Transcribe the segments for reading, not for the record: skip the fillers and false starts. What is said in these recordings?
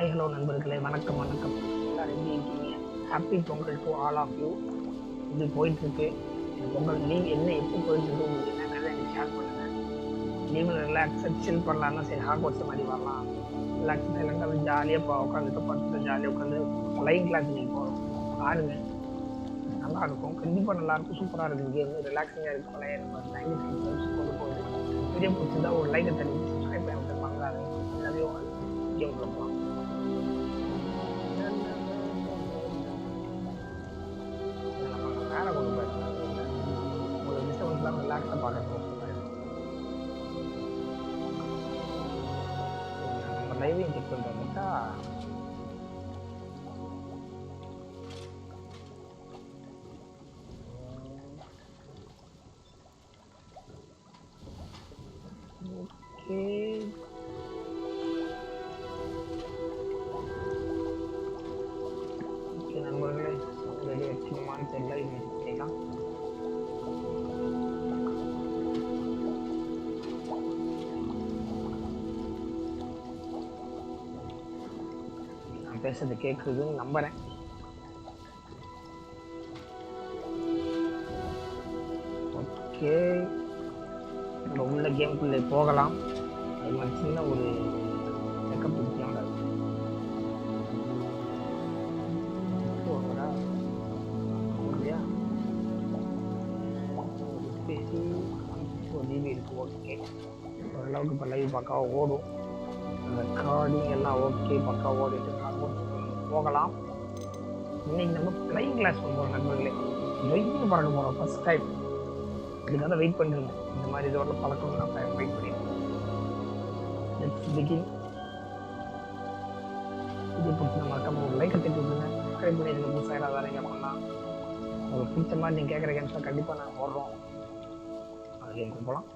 Hi hello நண்பர்களே, வணக்கம் வணக்கம். எல்லாரும் எப்படி இருக்கீங்க? Happy Pongal to all of you. இது போயிட்டுருக்கு பொங்கல் லீவ் என்ன எப்போ போயிட்டுருக்கு, உங்களுக்கு என்னங்கிறத எனக்கு ஷேர் பண்ணுங்கள். லீவில் ரிலாக்ஸாக சில் பண்ணலாம்னா சரி ஹாக்வர்ட்ஸ் மாதிரி வரலாம். ரிலாக்ஸ் சைலண்டாக ஜாலியாக உட்காந்துட்டு படுத்துட்டு ஜாலியாக உட்காந்து ஃப்ளைங் கிளாஸ் நீங்கள் போகிறோம் பாருங்க, நல்லாயிருக்கும். கண்டிப்பாக நல்லாயிருக்கும். சூப்பராக இருக்குது கேம், ரிலாக்ஸிங்காக இருக்குது. பழைய நம்ம 95 கொண்டு போகுது. வீடியோ பிடிச்சிருந்தா ஒரு லைக்கை தள்ளி சப்ஸ்கிரைப் பண்ணி வாங்காது எல்லாத்தையும் கேம் கொடுக்கலாம். மேலே கொண்டு போயிருக்காங்க உங்களுக்கு டிஸ்டர்பன்ஸ்லாம் ரிலாக்ஸாக பார்க்கணும். நம்ம லைவையும் செக் பண்ணிட்டு வந்துட்டா ஓகே. ஓகே நண்பர்களே, ரெடி வச்சுக்கணுமான்னு தெரியல. இது பண்ணிக்கலாம். நான் பேசுறது கேட்குதுன்னு நம்புறேன். ஓகே, நம்ம உள்ள கேம்குள்ளே போகலாம். அது மாதிரி சின்ன ஒரு செக்கப் கொடுக்கலாம். ஓகே, ஓரளவுக்கு இப்போ லைவ் பக்காவாக ஓடும். ரெக்கார்டிங் எல்லாம் ஓகே பக்காவாக ஓடிட்டு போகலாம். இன்னைக்கு நம்ம ஃப்ளைங் கிளாஸ் பண்ணுவோம் நண்பர்களே. வெயிட்டிங் பறக்க போகிறோம் ஃபர்ஸ்ட் டைம். இதுக்காக வெயிட் பண்ணிருந்தேன். இந்த மாதிரி இதோட பழக்கம் நான் வெயிட் பண்ணியிருக்கேன். Let's begin. இது பிடிச்சி மறக்காம ஒரு லைக்கை தட்டி விட்டுருங்க. சப்ஸ்கிரைப் பண்ணி இதுக்கு புதுசாக ஏதாவது வேலைங்க பண்ணலாம். உங்களுக்கு பிடிச்ச மாதிரி நீங்கள் கேட்குற கேம்ஸ்லாம் கண்டிப்பாக நான் போடுறோம். அது கேம் போகலாம்.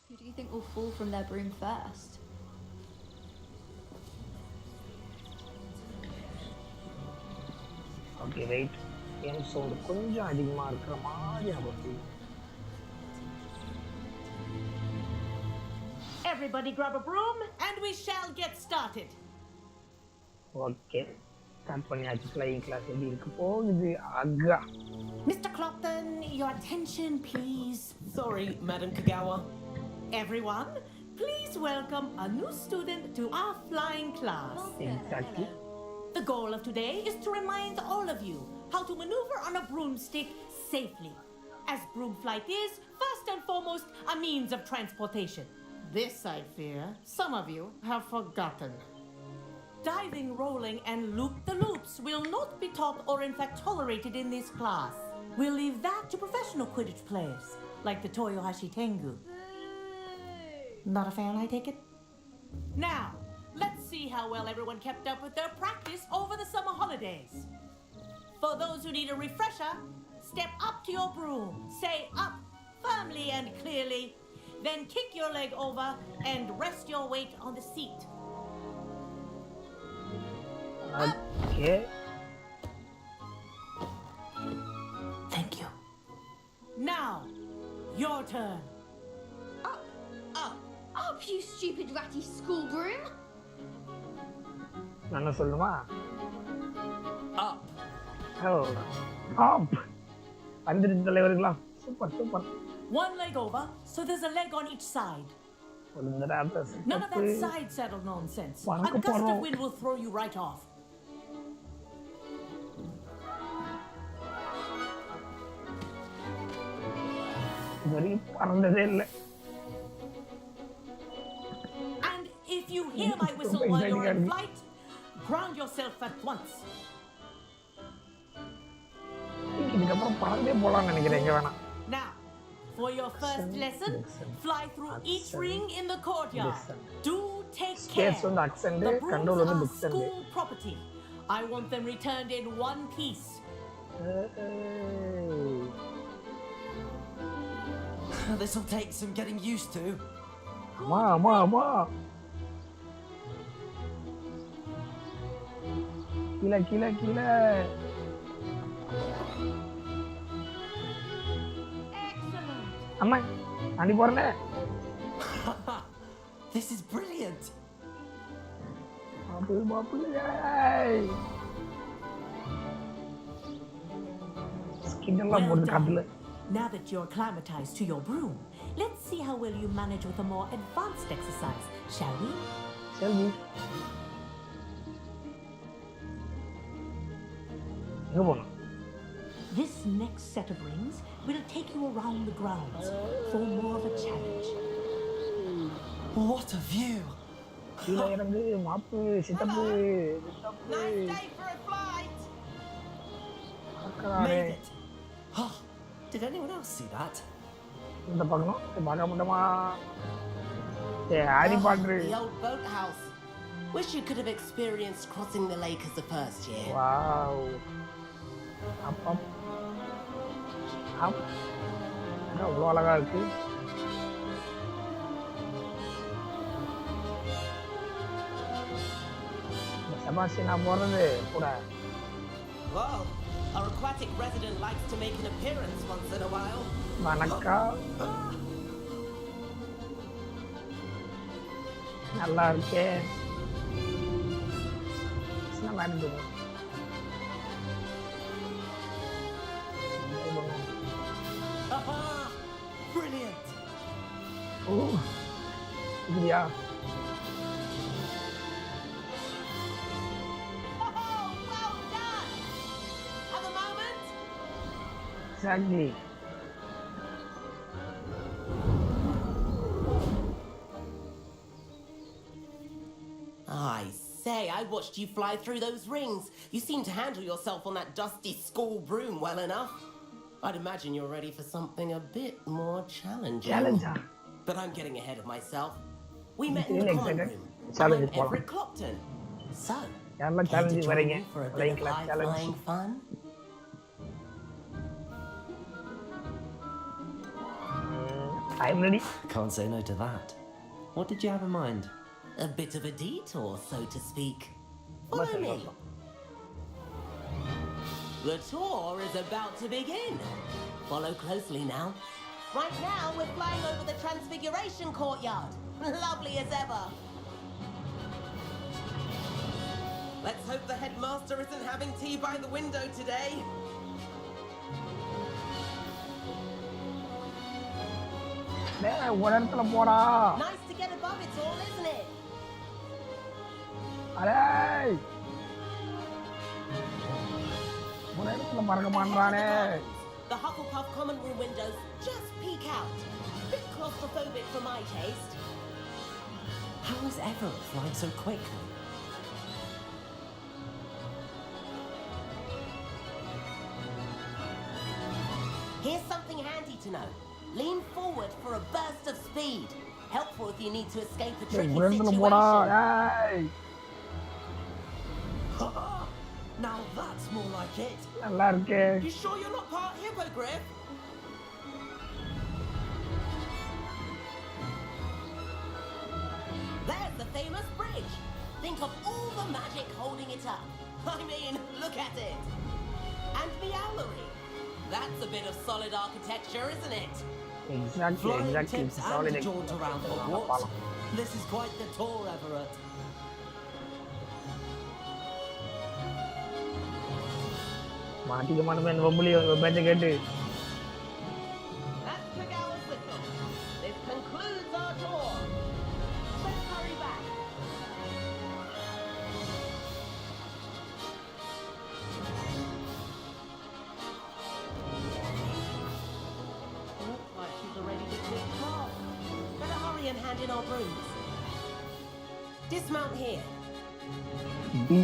Who do you think will fall from their broom first? Okay, wait. Game sound கொஞ்சம் அதிகமா இருக்கிற மாதிரி ஆகுது. Everybody grab a broom and we shall get started. Okay. Start பண்ணியாச்சு. Flying class எப்படி இருக்கு போகுது அக்கா. Mr. Clopton, your attention please. Sorry, Madam Kagawa. Everyone, please welcome a new student to our flying class. Exactly. The goal of today is to remind all of you how to maneuver on a broomstick safely. As broom flight is, first and foremost, a means of transportation. This, I fear, some of you have forgotten. Diving, rolling, and loop-the-loops will not be taught or in fact tolerated in this class. We'll leave that to professional Quidditch players, like the Toyohashi Tengu. Not a fan, I take it? Now, let's see how well everyone kept up with their practice over the summer holidays. For those who need a refresher, step up to your broom, say up firmly and clearly, then kick your leg over and rest your weight on the seat. Okay. Thank you. Now, your turn. Up, you stupid ratty school broom! நான் என்ன சொல்லுமா? Up. Oh, up. வந்துருச்சு தலைவர்களா. Super super. One leg over, so there's a leg on each side. None of that side saddle nonsense. A gust of wind will throw you right off. And if you hear my whistle while you're in flight, ground yourself at once. Now, for your first lesson, fly through each ring in the courtyard. Do take care. The brooms are school property. I want them returned in one piece. This'll take some getting used to. Ma. Kila. அம்மா அடி போறேன். This is brilliant. Bubble, yay! Skin எல்லாம் போடுது காட்டுல. Now that you're acclimatized to your broom, let's see how well you manage with a more advanced exercise, shall we? Shall we? எங்க போலாம்? This next set of rings will take you around the grounds for more of a challenge. What a view. கீழே இறங்கு மாப்பு சித்தப்பு Nice day for a flight. அக்கறாரே. Made it. Oh, did anyone else see that? இந்த பக்கம் பார்க்க முடியுமா? Harry Potter. The old boathouse. Wish you could have experienced crossing the lake as the first year. Wow. Up up. Up. என்ன அவ்வளோ அழகா இருக்கு. Sebastian போறது கூட. Wow, our aquatic resident likes to make an appearance once in a while. வணக்கம். நல்லா இருக்கே. நல்லா இருக்கு. Aha! Brilliant. O. இதுயா. Oh, well done. Have a moment. Exactly. I say, I watched you fly through those rings. You seem to handle yourself on that dusty school broom well enough. I'd imagine you're ready for something a bit more challenging. Challenger. But I'm getting ahead of myself. We met Really in the common excited. room. Challenge I'm Everett Clopton. So, யாரெல்லாம் care to challenge join வரீங்க? me for a bit Flying of class challenge. high-flying fun? I'm ready. Can't say no to that. What did you have in mind? A bit of a detour, so to speak. Follow me. The tour is about to begin. Follow closely now. Right now, we're flying over the Transfiguration Courtyard. Lovely as ever. Let's hope the headmaster isn't having tea by the window today. ஒரு இடத்துல போடா. Nice to get above it all, isn't it? Array. ஒரு இடத்துல மறக்க மாட்டானே. The Hufflepuff common room windows just peek out. Bit claustrophobic for my taste. How is Everett flying so quickly? Here's something handy to know. Lean forward for a burst of speed. Helpful if you need to escape a tricky ஒரு இடத்துல போடா. situation. ஏய். Now that's more like it. நல்லா இருக்கே. You sure you're not part hippogriff? There's the famous bridge. Think of all the magic holding it up. I mean, look at it. And the owlery. That's a bit of solid architecture, isn't it? Exactly, Flying exactly. tips Solid and jaunt around Hogwarts. This is quite the tour, Everett. மாட்டிக்க மாட்டேன் வம்புலி பேச்ச கேட்டு. That's Kagawa's whistle. This concludes our tour. Let's hurry back. Looks like she's already declared off. Better hurry and hand in our brooms. Dismount here. டி.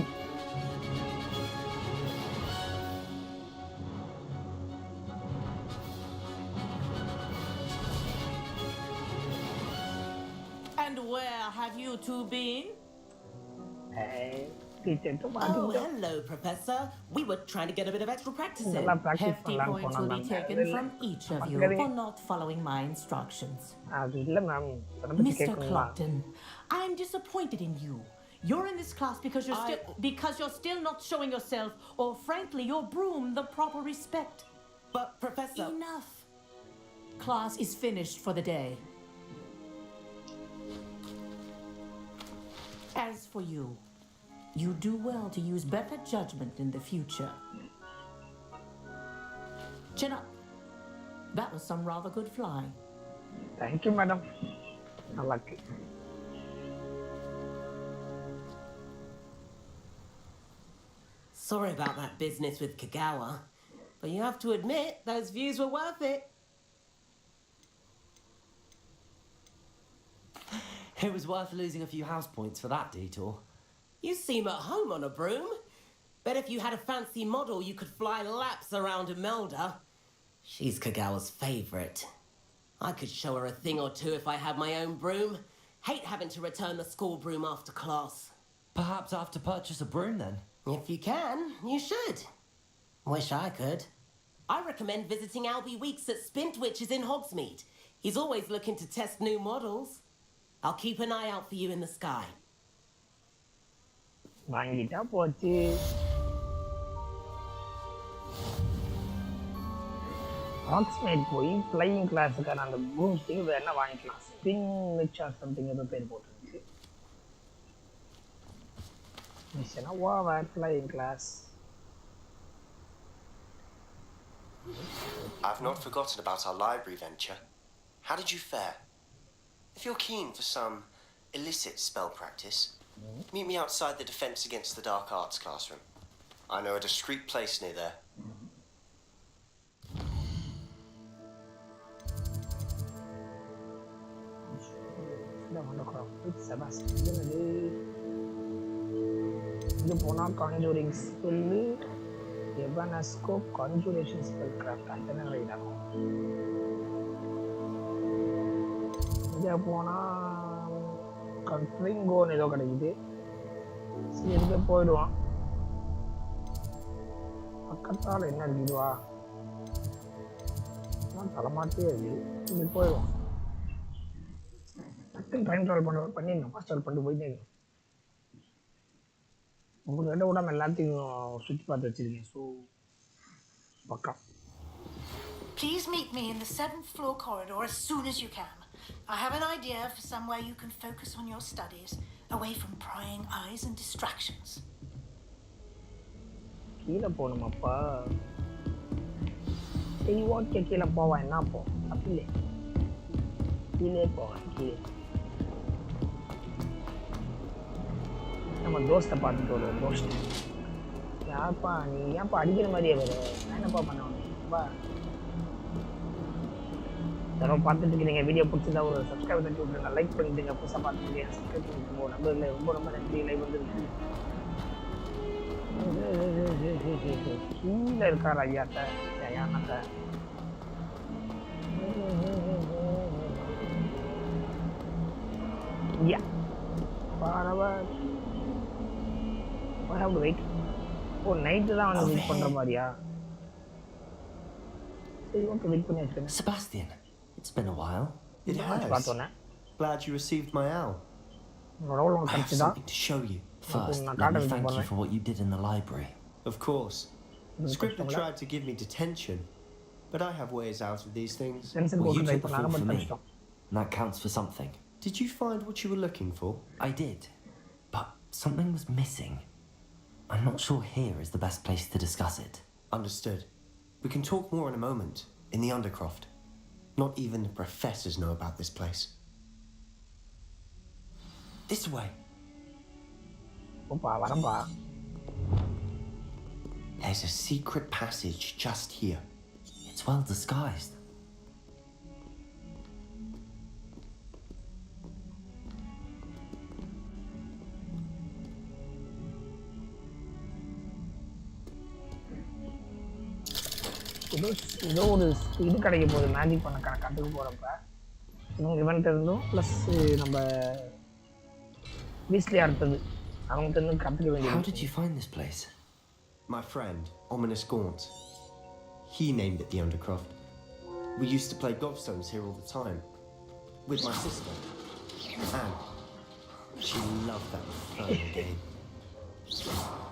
And where have you two been? ஏய், teacher Oh, மாட்டிக்கிட்டோம். hello, Professor. We were trying to get a bit of extra practice in. நல்லா practice Hefty பண்ணலாம்னு points will be போனாங்க. taken from each of you for not following my instructions. அது இல்ல ma'am. திரும்ப Mr. கேட்கணுமா? Clopton, I am disappointed in you. You're in this class because you're still not showing yourself, or frankly, your broom, the proper respect. But, Professor... Enough. class is finished for the day. As for you, you do well to use better judgment in the future. Chin up. That was some rather good flying. Thank you, madam. Lucky. Sorry about that business with Kagawa, but you have to admit those views were worth it. It was worth losing a few house points for that detour. You seem at home on a broom. Bet if you had a fancy model, you could fly laps around Imelda. She's Kagawa's favorite. I could show her a thing or two if I had my own broom. Hate having to return the school broom after class. Perhaps I have to purchase a broom then. If you can, you should. Wish I could. I recommend visiting Albie Weeks at Spintwitches in Hogsmeade. He's always looking to test new models. I'll keep an eye out for you in the sky. வாங்கிட்டா போச்சு. Hogsmeade போய் flying classக்கான அந்த broom stick வேணா வாங்கிக்கலாம். Spin which or something ஏதோ பேர் போட்டுருந்துச்சு. Mission over, flying class. I've not forgotten about our library venture. How did you fare? If you're keen for some illicit spell practice, meet me outside the Defense Against the Dark Arts classroom. I know a discreet place near there. With Sebastian. இது போனா conjuring spell, evanescope, conjuration spellcraft அத்தனை இருக்கும். இங்கே போனா கண்ட்ரிங்கோன்னு ஏதோ கிடைக்குது. சரி இதுக்கு போயிடுவான். பக்கத்தால் என்ன இருக்குதுவா தலைமாட்டே இருக்கு. இது போயிடுவான். டக்குன்னு டைம் ட்ராவல் பண்ணிடணும். ஃபாஸ்ட் ட்ராவல் பண்ணிட்டு போயிட்டே இருக்கணும். உங்களுக்கு ரெண்டு விடாமல் எல்லாத்தையும் சுற்றி பார்த்து வச்சிருக்கேன். ஸோ பக்கா. Please meet me in the 7th floor corridor as soon as you can. I have an idea for somewhere you can focus on your studies, away from prying eyes and distractions. கீழே போகணுமாப்பா? சரி okay, கீழே போவேன். என்ன போ அப்படியே கீழே போவேன். கீழே நம்ம தோஸ்தை பார்த்துட்டு வருவோம். தோஸ்ட் யாப்பா நீ ஏன்ப்பா அடிக்கிற மாதிரியே வரும்? நான் என்னப்பா பண்ண யாரும் பார்த்துட்டு இருக்கீங்க. வீடியோ பிடிச்சதா ஒரு சப்ஸ்கிரைப் தட்டி விட்டுருங்க. லைக் பண்ணிட்டுங்க. புதுசாக பார்த்துட்டு சப்ஸ்கிரைப் பண்ணிட்டு நம்பரில் ரொம்ப ரொம்ப நன்றி. லைவ் வந்துருக்கு. கீழே இருக்கார் ஐயாட்ட ஐயாண்ணாட்ட. Yeah. பரவாயில்ல. I have to wait. ஓ நைட்டு தான் வந்து வெயிட் பண்ணுற மாதிரியா? சரி ஓகே, வெயிட் பண்ணி வச்சுருங்க. Sebastian, it's been a while. It has. Glad you received my owl. I have something to show you. First, let me thank you for what you did in the library. Of course. Scripter tried to give me detention, but I have ways out of these things. Well, you took the fall for me, and that counts for something. Did you find what you were looking for? I did, but something was missing. I'm not sure here is the best place to discuss it. Understood. We can talk more in a moment, in the Undercroft. Not even the professors know about this place. This way. ஓப்பா வரம்பா. There's a secret passage just here. It's well disguised. ஏதோ ஒரு இது கிடைக்க போகுது. Magic பண்ண கற்றுக்க போகிறப்ப இவன்ட்டு இருந்தும் plus நம்ம வீஸ்லி அடுத்தது அவங்ககிட்ட இருந்து கற்றுக்க வேண்டியது. How did you find this place? My friend, Ominous Gaunt. He named it the Undercroft. We used to play gobstones here all the time. With my sister, Anne. She loved that infernal game.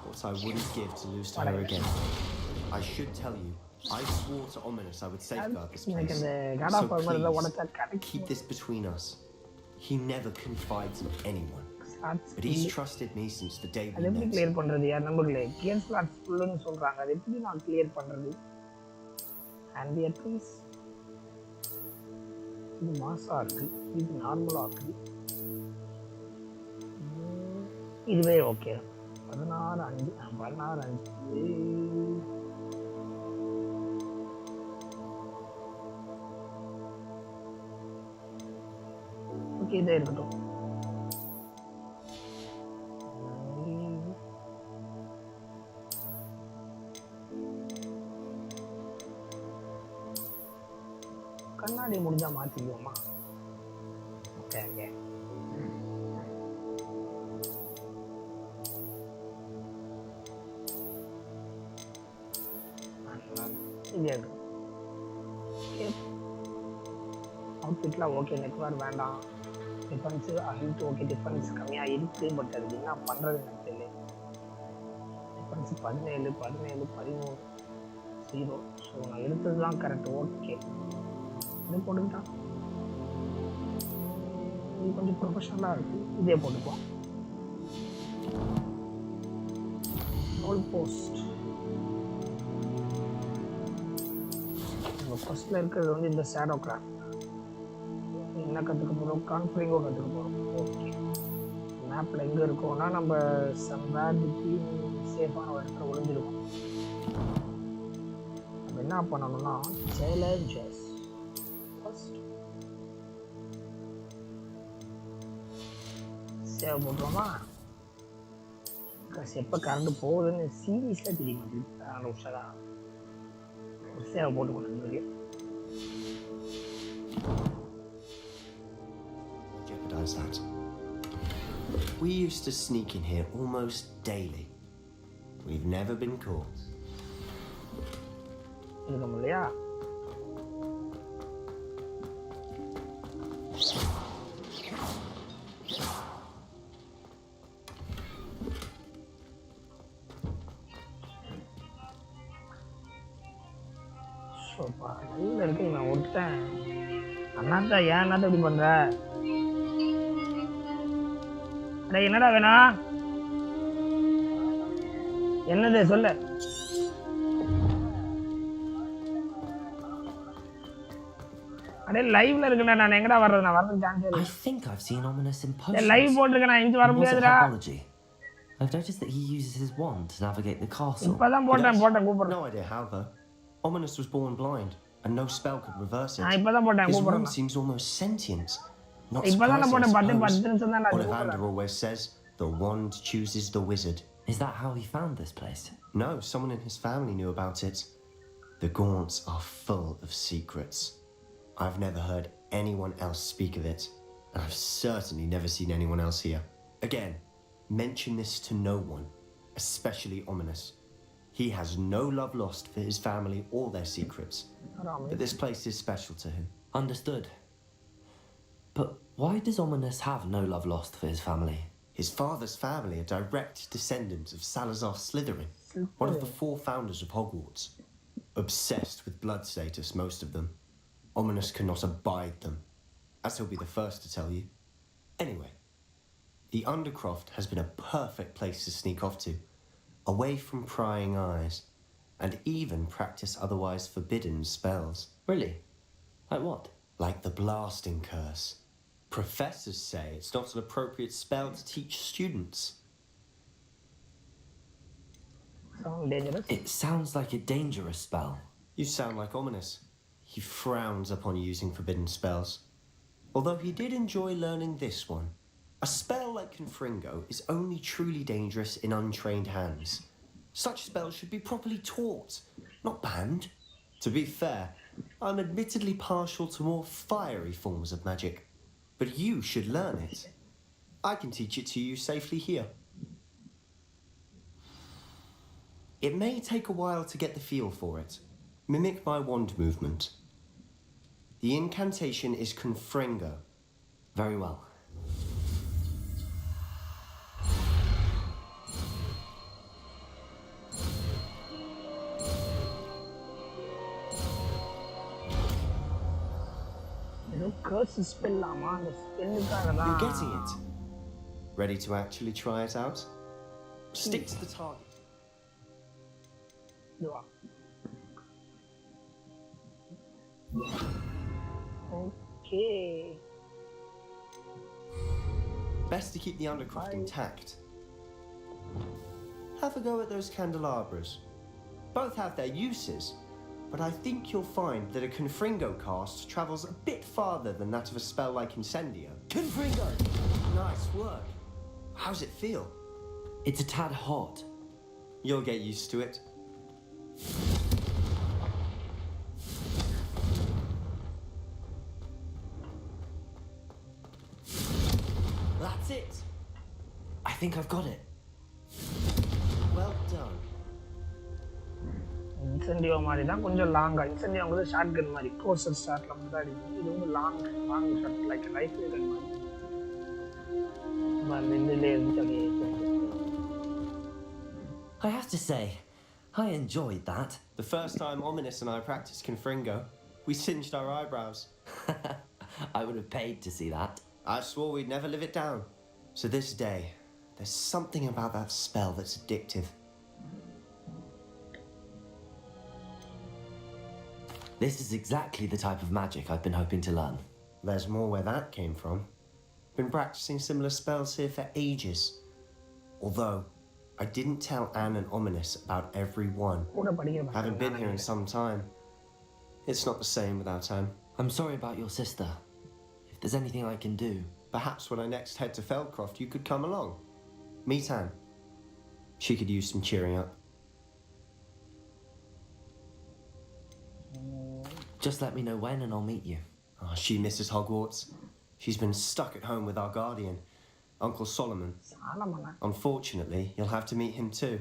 What I wouldn't give to lose to her again. I should tell you, I swore to Ominous I would safeguard this எனக்கு place. அந்த God of வார் மாதிரி உடச்சா Keep கிடைக்கும். this between us. He never confides in anyone. But he's trusted me since the day அது we எப்படி met. Clear பண்றது யார் நம்பர்களே? Gear slots ஃபுல்லுன்னு சொல்றாங்க. அது எப்படி நான் கிளியர் பண்றது? Ampere please. இது மாசா இருக்கு. இது நார்மலா இருக்கு. இதுவே ஓகே. 16 ஓகே இதே இருக்கட்டும். கண்ணாடி முடிஞ்சா மாத்திக்குவோமா? Okay okay. அவுட்ஃபிட்லாம் ஓகே, நெட்வார் வேண்டாம், டிஃபென்ஸு ஹெல்த் ஓகே, டிஃபென்ஸ் கம்மியாக இருக்குது, பட் அது என்ன பண்ணுறது எனக்கு தெரியல. டிஃபென்ஸ் 17, 13, 0. ஸோ நான் எடுத்தது தான் கரெக்ட். ஓகே இது போட்டுக்கிட்டான். இது கொஞ்சம் ப்ரொஃபஷனலாக இருக்குது, இதே போட்டுப்போம். கோல் போஸ்ட் ஃபர்ஸ்ட்ல இருக்கிறது வந்து இந்த ஷேடோ கிராஃப்ட். என்ன கற்றுக்க போகிறோம்? கான்ஃபிரிங்கோ கற்றுக்க போகிறோம். ஓகே மேப்பில் எங்கே இருக்கோம்னா நம்ம சம்வேர் பிட்வீன் சேஃபான ஒரு இடத்துல ஒளிஞ்சிருக்கோம். நம்ம என்ன பண்ணணும்னா சேலஞ்சஸ் ஃபர்ஸ்ட் சேவ் பண்ணுறோமா? எப்போ கரண்ட் போகுதுன்னு சீரியஸாக தெரிய மாட்டேங்குது. உஷாரா சேவ் போட்டுக்கணும். Jeopardize that. We used to sneak in here almost daily. We've never been caught. இருக்க முடியா? நல்ல இருக்கு. நான் விட்டேன் அண்ணாத்தா. ஏன் அண்ணாத்தா இப்படி பண்ற? அடே என்னடா வேணாம்? என்னது சொல்ல? அடே லைவ்ல இருக்கேன். நான் எங்கடா வர்றது? நான் வரது சான்ஸ் இல்ல. I think I've seen Ominous in potions. Live போட்டுருக்கேன், நான் இங்க வர முடியாதுடா. I've noticed that he uses his wand to navigate the castle. இப்பதான் போட்டேன் கூப்பிடுறேன். No idea how though. Ominous was born blind, and no spell could reverse it. நான் இப்பதான் போட்டேன் His கூப்பிடுறேன். room seems almost sentient. Not இப்பதான் நான் போட்டேன். 10 நிமிஷம் தான் நான் Ollivander கூப்பிடுறேன். always says, the wand chooses the wizard. Is that how he found this place? No, someone in his family knew about it. The Gaunts are full of secrets. I've never heard anyone else speak of it, and I've certainly never seen anyone else here. Again, mention this to no one, especially Ominous. He has no love lost for his family or their secrets, but this place is special to him. Understood. But why does Ominous have no love lost for his family? His father's family are direct descendants of Salazar Slytherin, one of the 4 founders of Hogwarts. Obsessed with blood status, most of them. Ominous cannot abide them, as he'll be the first to tell you. Anyway, the Undercroft has been a perfect place to sneak off to, away from prying eyes, and even practice otherwise forbidden spells. Really? Like what? Like the blasting curse. Professors say it's not an appropriate spell to teach students. Sound dangerous? It sounds like a dangerous spell. You sound like Ominous. He frowns upon using forbidden spells. Although he did enjoy learning this one. A spell like Confringo is only truly dangerous in untrained hands. Such spells should be properly taught, not banned. To be fair, I'm admittedly partial to more fiery forms of magic, but you should learn it. I can teach it to you safely here. It may take a while to get the feel for it. Mimic my wand movement. The incantation is Confringo. Very well. curse spell ஆமா அந்த ஸ்பெல்லுக்காக தான் You're getting it. Ready to actually try it out? Stick to the target. இதுவா okay Best to keep the undercroft intact. Have a go at those candelabras. Both have their uses, but I think you'll find that a Confringo cast travels a bit farther than that of a spell like Incendio. Confringo! Nice work. How's it feel? It's a tad hot. You'll get used to it. That's it! I think I've got it. Well done. Incentive மாதிரி தான் கொஞ்சம் லாங்கா இன்சென்டிவ்ங்கிறது short கன் மாதிரி closer ஷாட்ல மட்டும் அடிக்கும் இது வந்து long shot like rifle கன் மாதிரி இதுல இருந்து I have to say, I enjoyed that. The first time Ominous and I practiced Confringo, we singed our eyebrows. I would have paid to see that. I swore we'd never live it down. So this day, there's something about that spell that's addictive. This is exactly the type of magic I've been hoping to learn. There's more where that came from. Been practicing similar spells here for ages. Although, I didn't tell Anne and Ominous about every one. கூட படிக்கிற Haven't been here in some time. It's not the same without Anne. I'm sorry about your sister. If there's anything I can do... Perhaps when I next head to Feldcroft, you could come along. Meet Anne. She could use some cheering up. Just let me know when and I'll meet you. Oh, she misses Hogwarts. She's been stuck at home with our guardian, Uncle Solomon. Unfortunately, you'll have to meet him too.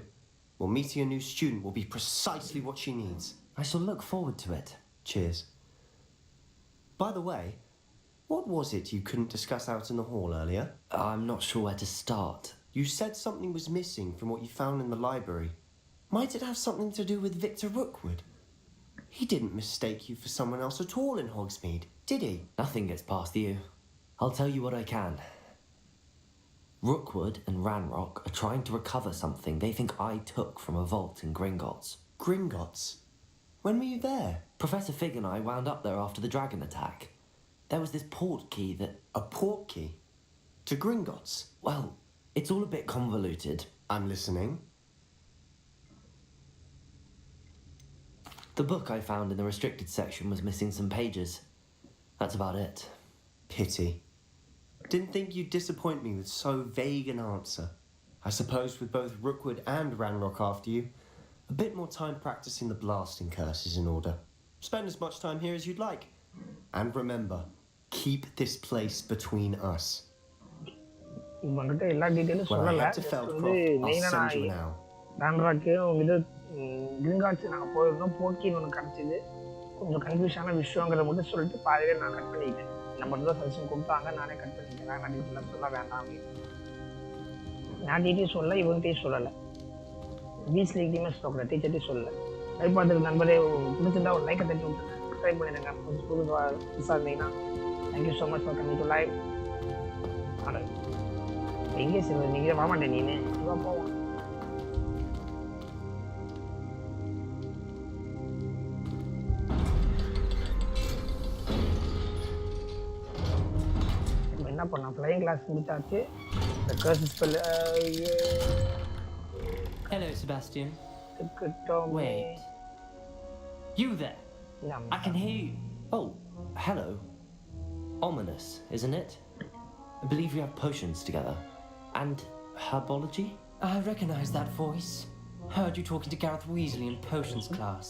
Well, meeting a new student will be precisely what she needs. I shall look forward to it. Cheers. By the way, what was it you couldn't discuss out in the hall earlier? I'm not sure where to start. You said something was missing from what you found in the library. Might it have something to do with Victor Rookwood? He didn't mistake you for someone else at all in Hogsmeade, did he? Nothing gets past you. I'll tell you what I can. Rookwood and Ranrok are trying to recover something they think I took from a vault in Gringotts. Gringotts? When were you there? Professor Fig and I wound up there after the dragon attack. There was this port key that... A port key? To Gringotts? Well, it's all a bit convoluted. I'm listening. The book I found in the restricted section was missing some pages. That's about it. Pity. Didn't think you'd disappoint me with so vague an answer. I suppose with both Rookwood and Ranrok after you, a bit more time practicing the blasting curse is in order. Spend as much time here as you'd like. And remember, keep this place between us. இவங்கிட்ட எல்லா டீட்டெயிலும் When I சொல்லல head to Feldcroft, I'll send you an owl. ரான்ராக்கும் இது கிரிங்காட்சி நாங்கள் போயிருந்தோம் போக்கின்னு ஒன்று கிடச்சிது கொஞ்சம் கன்ஃபியூஷனான விஷயங்கிறத மட்டும் சொல்லிட்டு பாதிவே நான் கட் பண்ணிக்கிட்டேன் நம்ம தான் சஜஷன் கொடுத்தாங்க நானே கட் பண்ணிக்கிறேன் நான் டீட்டெயிலாக சொல்ல வேண்டாம் நான் டீட்டெயில் சொல்லலை இவங்ககிட்டையும் சொல்லலை வீஸ்லிக்கிட்டையுமே சொல்லக்கூடாது டீச்சர்ட்டையும் சொல்லலை ட்ரை பார்த்துருக்கு நண்பரே பிடிச்சிருந்தா ஒரு லைக்கை தட்டி விட்டுருங்க சப்ஸ்கிரைப் பண்ணிடுங்க புது புதுசாக இருந்தீங்கன்னா thank you so much for coming to live எங்கே சார் நீங்கள் வரமாட்டேன் நீனு இவா போவோம் என்ன பண்ணலாம் ஃப்ளையிங் கிளாஸ் முடிச்சாச்சு இந்த கர்ஸ் ஸ்பெல் Hello, Sebastian. இருக்கட்டும் Wait. You there? I can hear you. Oh, hello. Ominous, isn't it? I believe we have potions together. And herbology? I recognize that voice. Heard you talking to Gareth Weasley in potions class.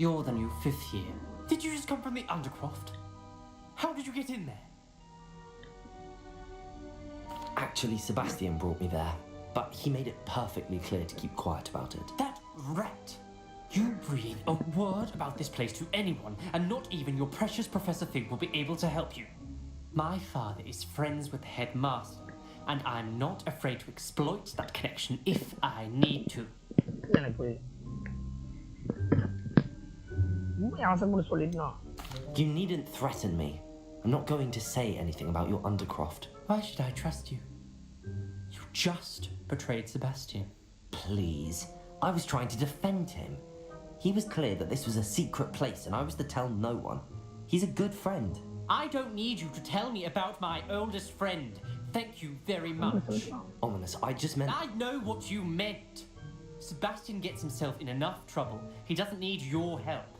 You're the new 5th year. Did you just come from the Undercroft? How did you get in there? Actually, Sebastian brought me there, but he made it perfectly clear to keep quiet about it. That rat! You breathe a word about this place to anyone, and not even your precious Professor Fig will be able to help you. My father is friends with the headmaster, and I'm not afraid to exploit that connection if I need to. எனக்கு அவசரப்பட்டு சொல்லிட்டோம் You needn't threaten me. I'm not going to say anything about your undercroft. Why should I trust you? You just betrayed Sebastian. Please. I was trying to defend him. He was clear that this was a secret place and I was to tell no one. He's a good friend. I don't need you to tell me about my oldest friend. Thank you very much. Ominous, I just meant... I know what you meant. Sebastian gets himself in enough trouble. He doesn't need your help.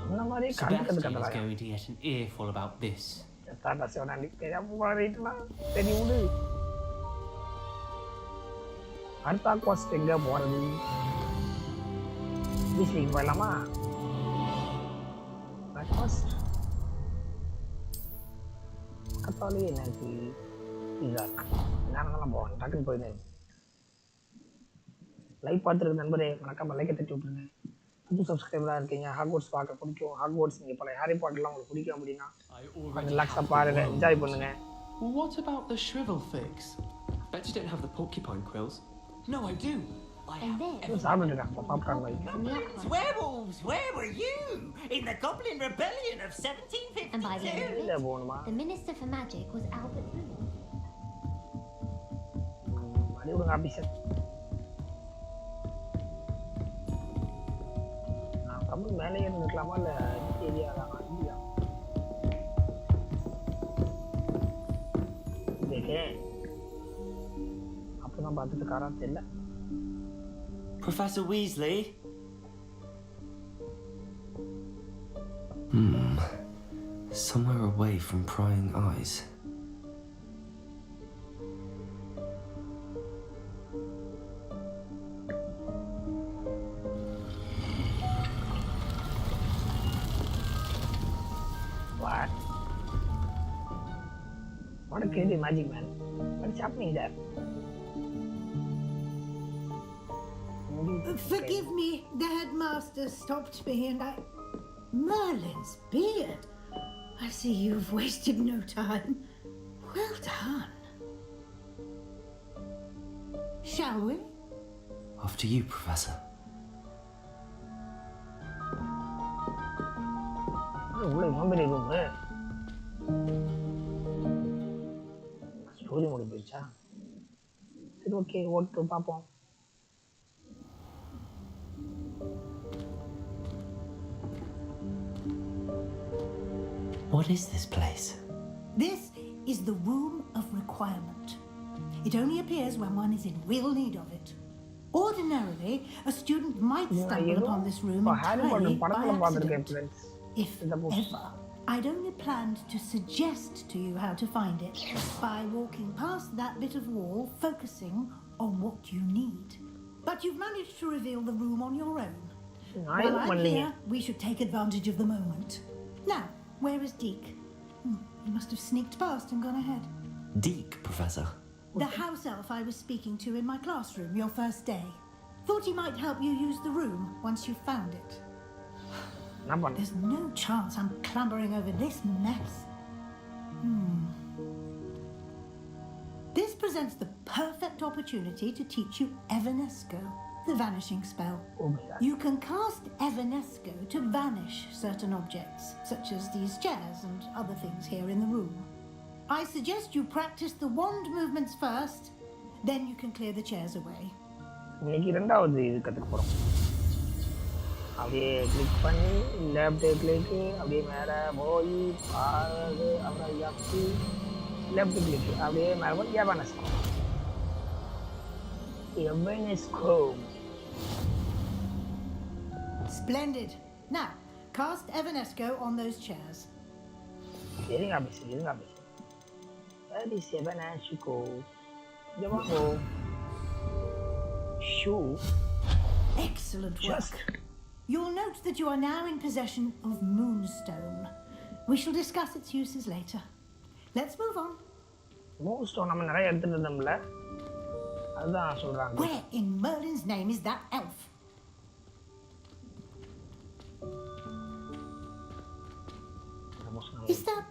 சொன்ன மாதிரி Sebastian is கண்டுக்கிறதுக்கு going to get an earful about this. தாத்தா சிவனாண்டி தெரியாம சரி விடு. அடுத்த cost எங்க போறது? பீச்சிக்கு போயிடலாமா? கோஸ்ட் பக்கத்தாலே எனக்கு இதா இருக்கு. நேரம் போவேன் டக்குன்னு போயிடுறேன். லைக் பார்த்துருக்க நண்பரே மறக்காம லைக்கை தட்டி விட்டுருங்க. புது சப்ஸ்கிரைபராக இருக்கீங்க, ஹாக்வர்ட்ஸ் பார்க்க பிடிக்கும், ஹாக்வர்ட்ஸ் நீங்கள் பழைய ஹாரி பாட்டர்லாம் உங்களுக்கு பிடிக்கும் அப்படின்னா கொஞ்சம் ரிலாக்ஸாக பாருங்க, என்ஜாய் பண்ணுங்க. What about the shrivel figs? Bet you don't have the porcupine quills. No, I do. I have சாப்பிட்டு இருக்காங்க பாப்கார்ன் மாதிரி. Werewolves, where were you? In the Goblin Rebellion of 1752? And by the end of இல்லை it, போகணுமா? the Minister for Magic was Albert Broom. மறுபடியும் விடுங்க officer. நான் compel மேலே இருக்கலாமா இல்லை ஏரியா தான் இல்லையா? அப்பதான் பார்த்துட்டு காரா தெரியல. Professor Weasley? Somewhere away from prying eyes. What? What a crazy magic, man. What's happening there? Forgive me, the headmaster stopped me and I... Merlin's beard. I see you've wasted no time. Well done. Shall we? After you, Professor. இவ்வளோ இவ்வளோ room story முடிஞ்சு போயிடுச்சா? சரி okay ஓட்டு பார்ப்போம். What is this place? This is the Room of Requirement. It only appears when one is in real need of it. Ordinarily, a student might stumble upon this room entirely by accident. If ever. I'd only planned to suggest to you how to find it by walking past that bit of wall, focusing on what you need. But you've managed to reveal the room on your own. While I'm here, we should take advantage of the moment. Now, where is Deke? He must have sneaked past and gone ahead. Deke, Professor. The house elf I was speaking to in my classroom your first day. Thought he might help you use the room once you found it. There's no chance I'm clambering over this mess. This presents the perfect opportunity to teach you Evanesco, the vanishing spell. You can cast Evanesco to vanish certain objects, such as these chairs and other things here in the room. I suggest you practice the wand movements first, then you can clear the chairs away. இன்னைக்கு ரெண்டாவது இது கற்றுக்க போகிறோம். அப்படியே click பண்ணி left கிளிக்கு அப்படியே மேலே போய் பாரு அப்புறம் எஃப்டி லெஃப்ட் கிளிக்கு அப்படியே மேலே போய் எவனஸ்கோ. Splendid. Now, cast Evanesco on those chairs. இருங்க ஆபீஸ் இருங்க office. That is Evanesco. Jawabo. Shoo. Excellent work. You'll note that you are now in possession of Moonstone. We shall discuss its uses later. Let's move on. Moonstone நம்ம நிறைய எடுத்துட்டு இருந்தோம்ல. அதுதான் சொல்றாங்க. Where in Merlin's name is that elf? Is that...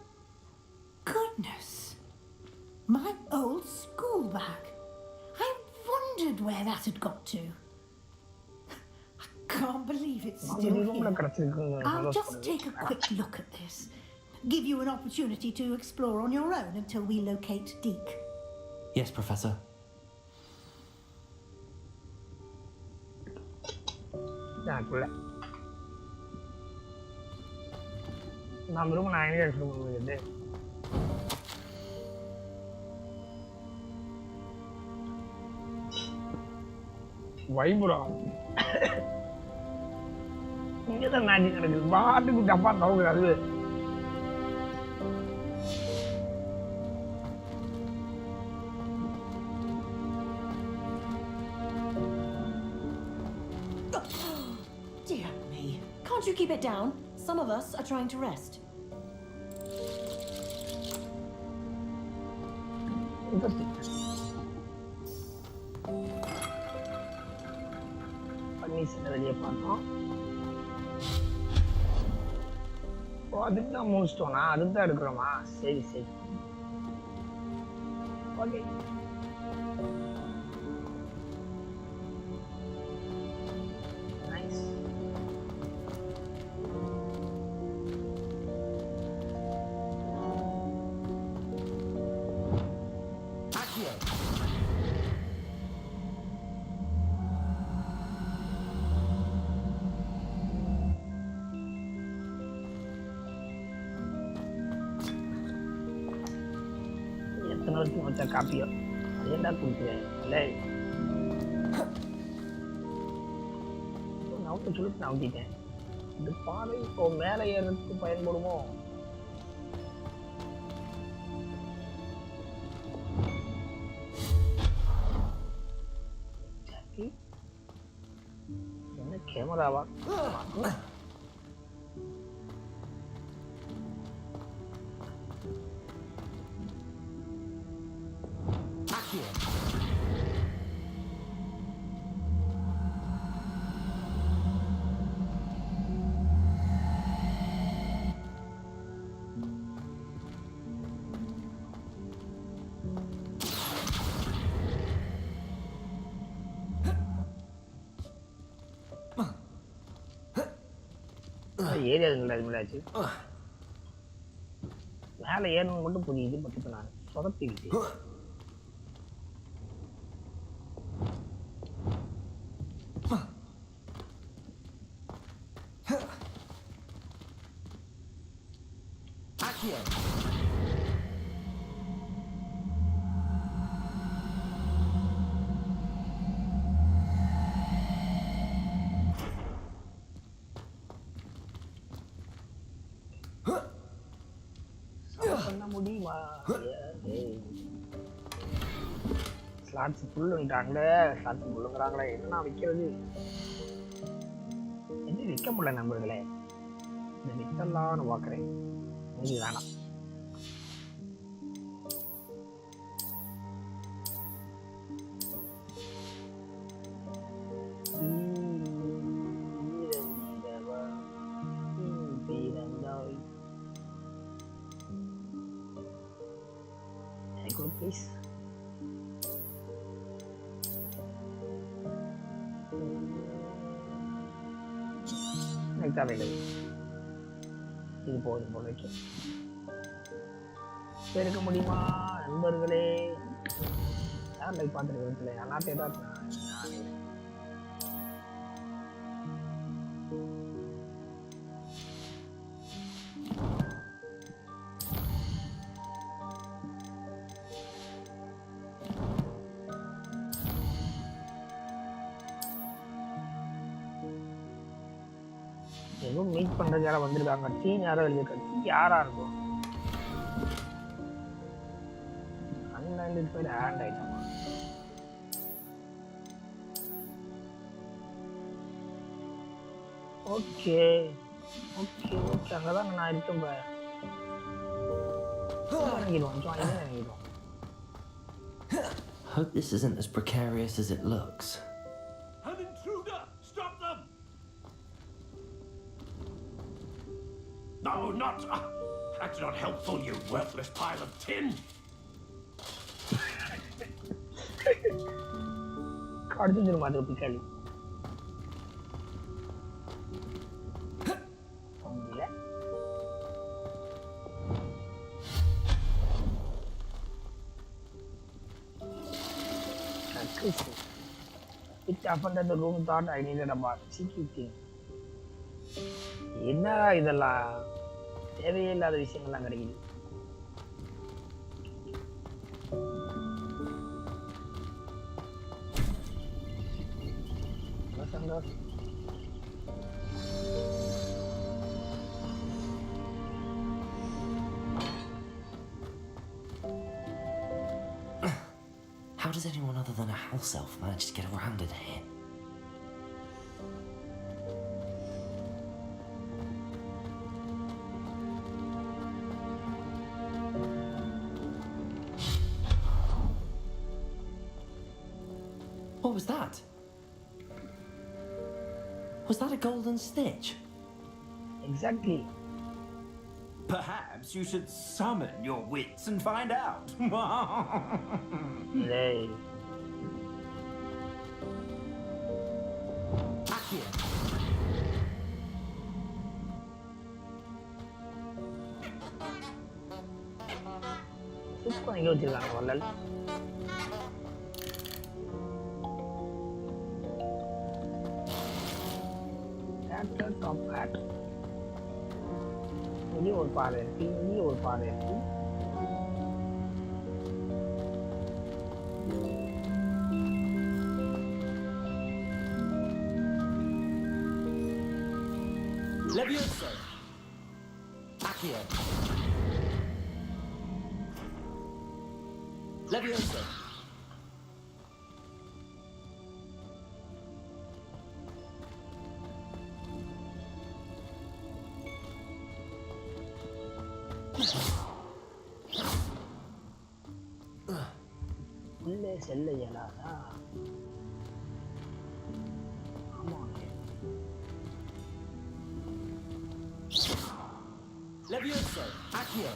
Goodness. My old school bag. I wondered where that had got to. Can't believe it's still here. I'll just take a quick look at this. give you an opportunity to explore on your own until we locate Deke. Yes, Professor. எனக்குள்ள நான் திரும்ப நான் எங்கே எடுத்துட்டு போகிறது வைபுரா இங்கே தான் magic நடக்குது பாட்டுக்கு டப்பா நோக்குது அது Dear me. Can't you keep it down? Some of us are trying to rest. Interesting. பன்னீர் வெளியே பார்த்தோம் ஓ அதுக்கு தான் முடிச்சிட்டோம்னா அதுக்கு தான் எடுக்கிறோமா சரி சரி ஓகே வச்ச காப்பியோ ஏண்டா கொடுக்குறேன் இல்லை நவுட்டு சொல்லிட்டு நவுட்டிட்டேன் இந்த பாதை இப்போ மேலே ஏறதுக்கு பயன்படுமோ என்ன கேமராவா ஏரியா அதுமாச்சு மேலே ஏறணும் மட்டும் புரியுது பட் இப்போ நான் சொதப்பிக்கிட்டு முடியுமா ஸ்லாட்ஸ் ஃபுல்லுன்றாங்களே ஸ்லாட்ஸ் ஃபுல்லுங்கிறாங்களே என்ன விற்கிறது என்ன விற்க முடியல நம்பர்களே இந்த விற்கலாம்னு பார்க்குறேன் இது வேணாம் Please. தேவையில்லை இது போதும் போலைக்கு பெருக்க முடியுமா நண்பர்களே யார் லைக் பார்த்துருக்கீங்களே அண்ணாத்தே தான் எதுவும் மீட் பண்றது யாரா வந்திருக்காங்க டீம் யாரோ எழுதிருக்காங்க டீ யாரா இருக்கும் unidentified hand item okay okay okay அங்கதான் நான் இருக்கேன் இறங்கிடுவோம் Hope this isn't as precarious as it looks. An intruder! Stop them! No, not... that's not helpful, you worthless pile of tin! கடிச்சிருமா அது பிக்காளி Interesting. It happened that the room thought I needed a bath. Cheeky thing. என்னடா இதெல்லாம் தேவையில்லாத விஷயங்கள்லாம் கிடைக்குது. How does anyone other than a house elf manage to get around in here? What was that? Was that a golden stitch? Exactly. Perhaps you should summon your wits and find out. Hey. Back here. Super எங்க வச்சிருக்காங்க வள்ளல். Top hat. இங்கே ஒரு பாறை இருக்கு, இங்கே ஒரு பாறை இருக்கு. Levioso. Back here. Levioso. உள்ளே செல்ல இயலாதா? Levioso. Accio.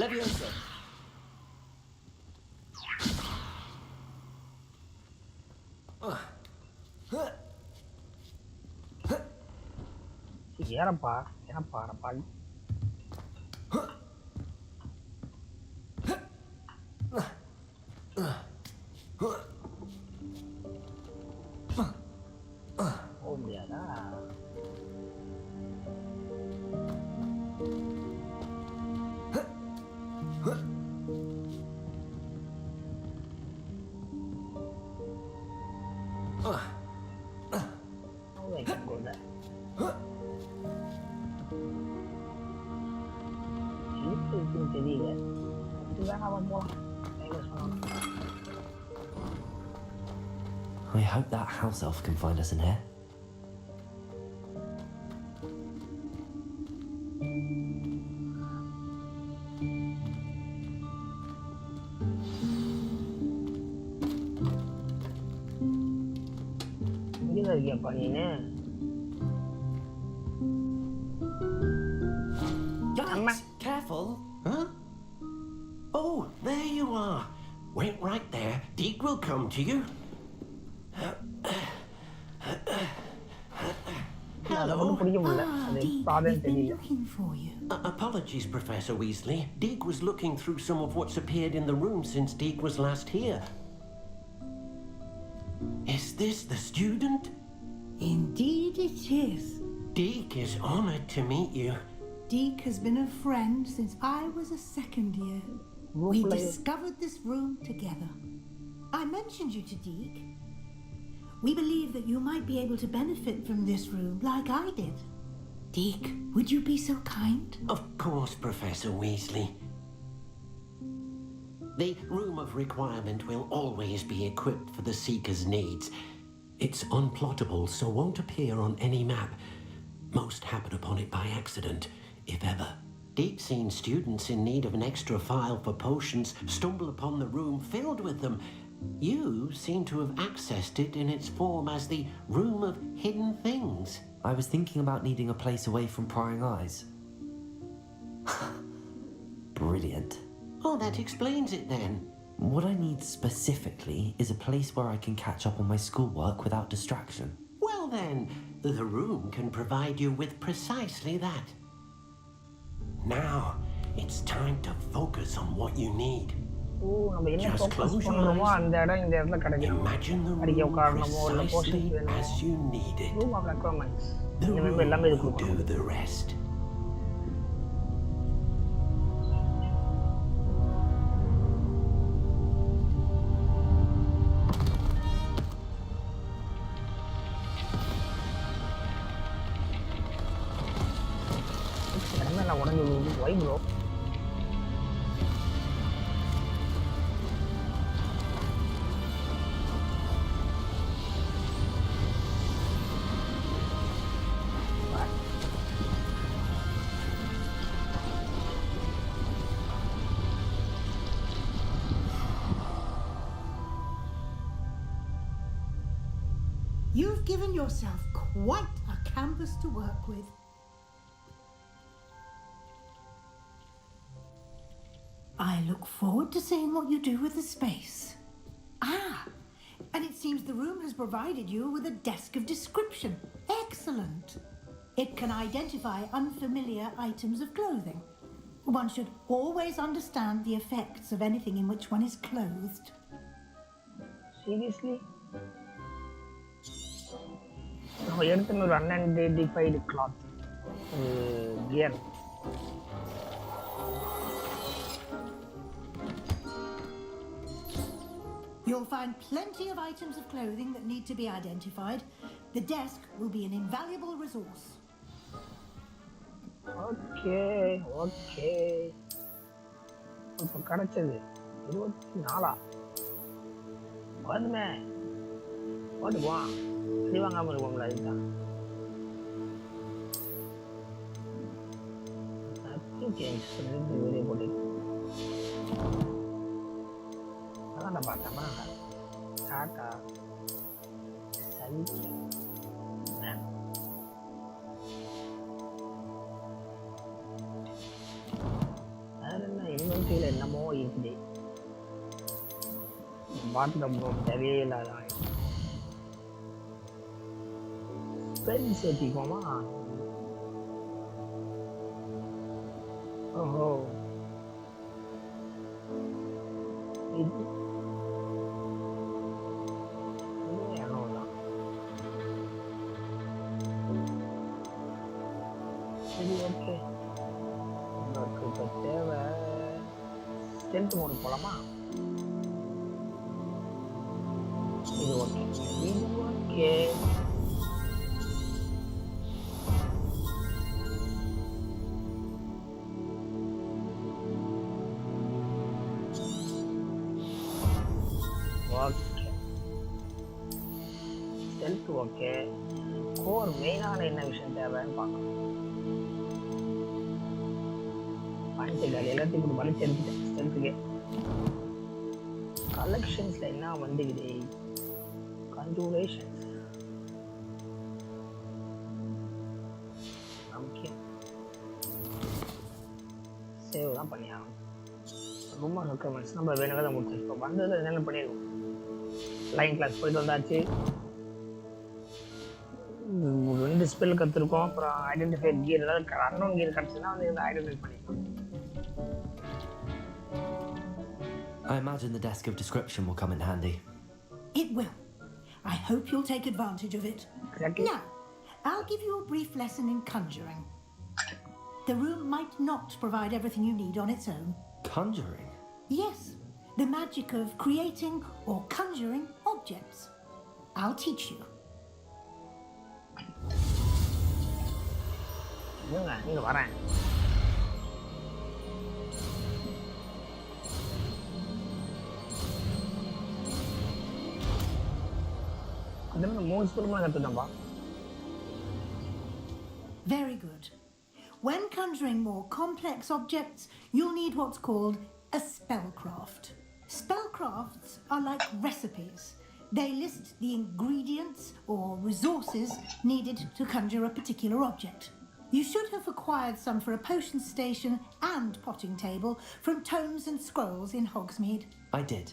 Levioso. ஏறப்பா ஏறப்பா ஏறப்பா. போக முடியாதா? தெரியல. அவன் போலாம். I hope that house elf can find us in here. இங்கதான் இருக்கியாப்பா நீனு? Yikes! Careful! Huh? Oh, there you are. Wait right there. Deke will come to you. Hello. We've been looking for you. Apologies, Professor Weasley. Deke was looking through some of what's appeared in the room since Deke was last here. Is this the student? Indeed it is. Deke is honored to meet you. Deke has been a friend since I was a second year. We discovered this room together. I mentioned you to Deke. We believe that you might be able to benefit from this room like I did. Deke, would you be so kind? Of course, Professor Weasley. The Room of Requirement will always be equipped for the Seeker's needs. It's unplottable, so won't appear on any map. Most happen upon it by accident, if ever. Deep-seen students in need of an extra file for potions stumble upon the room filled with them. You seem to have accessed it in its form as the Room of Hidden Things. I was thinking about needing a place away from prying eyes. Brilliant. Oh, that explains it then. What I need specifically is a place where I can catch up on my schoolwork without distraction. Well then, the room can provide you with precisely that. Now, it's time to focus on what you need. Just close your eyes. Imagine the room precisely as you need it. The room will do the rest. Why bro? You've given yourself quite a canvas to work with. I look forward to seeing what you do with the space. Ah, and it seems the room has provided you with a desk of description. Excellent. It can identify unfamiliar items of clothing. One should always understand the effects of anything in which one is clothed. Seriously? We have an unidentified cloth gear. You'll find plenty of items of clothing that need to be identified. The desk will be an invaluable resource. Okay. இப்போ கிடைச்சது 24 வந்துமே ஓட்டுக்குவான் அடி வாங்காமல் இருக்கும்ல அதுதான் change பண்ணிட்டு வெளியே போட்டு அதான் நான் பார்த்தேன் டாட்டா சரி இன்வென்ட்ரியில் என்னமோ இருக்குது பார்த்துட்டோம் தேவையே இல்லாத ஸ்பெல் சேர்த்திக்குவோமா ஓஹோ இது தான் சரி ஓகே உங்களுக்கு இப்போ தேவை ஸ்ட்ரென்த் மோடு போகலாமா இது okay okay strength okay core மெயினான என்ன விஷயம் தேவைன்னு பார்க்கணும் பாயிண்ட்கள் எல்லாத்தையும் கூட வலிச்சு எடுத்துட்டேன் ஸ்ட்ரென்த்துக்கு கலெக்ஷன்ஸில் என்ன வந்துக்குது கன்ஜூரேஷன்ஸ் முக்கியம் சேவ் தான் பண்ணியாகணும் ரொம்ப ரெக்குவயர்மெண்ட்ஸ் நம்ம வேணுங்கிறத முடிச்சிருக்கோம் வந்ததில் என்னென்ன பண்ணிடுவோம் லைன் கிளாஸ் போயிட்டு வந்தாச்சு 2 ஸ்பெல் கற்றுருக்கோம் அப்புறம் ஐடென்டிஃபை கியர் ஏதாவது அன்னோன் கியர் கிடச்சுன்னா வந்து இதை ஐடென்டிஃபை பண்ணிக்கலாம் I imagine the desk of description will come in handy. It will. I hope you'll take advantage of it. Exactly. Now, I'll give you a brief lesson in conjuring. The room might not provide everything you need on its own. Conjuring? Yes, the magic of creating or conjuring objects. I'll teach you. இங்க வரேன் Very good. When conjuring more complex objects, you'll need what's called a spellcraft. Spellcrafts are like recipes. They list the ingredients or resources needed to conjure a particular object. You should have acquired some for a potion station and potting table from tomes and scrolls in Hogsmeade. I did.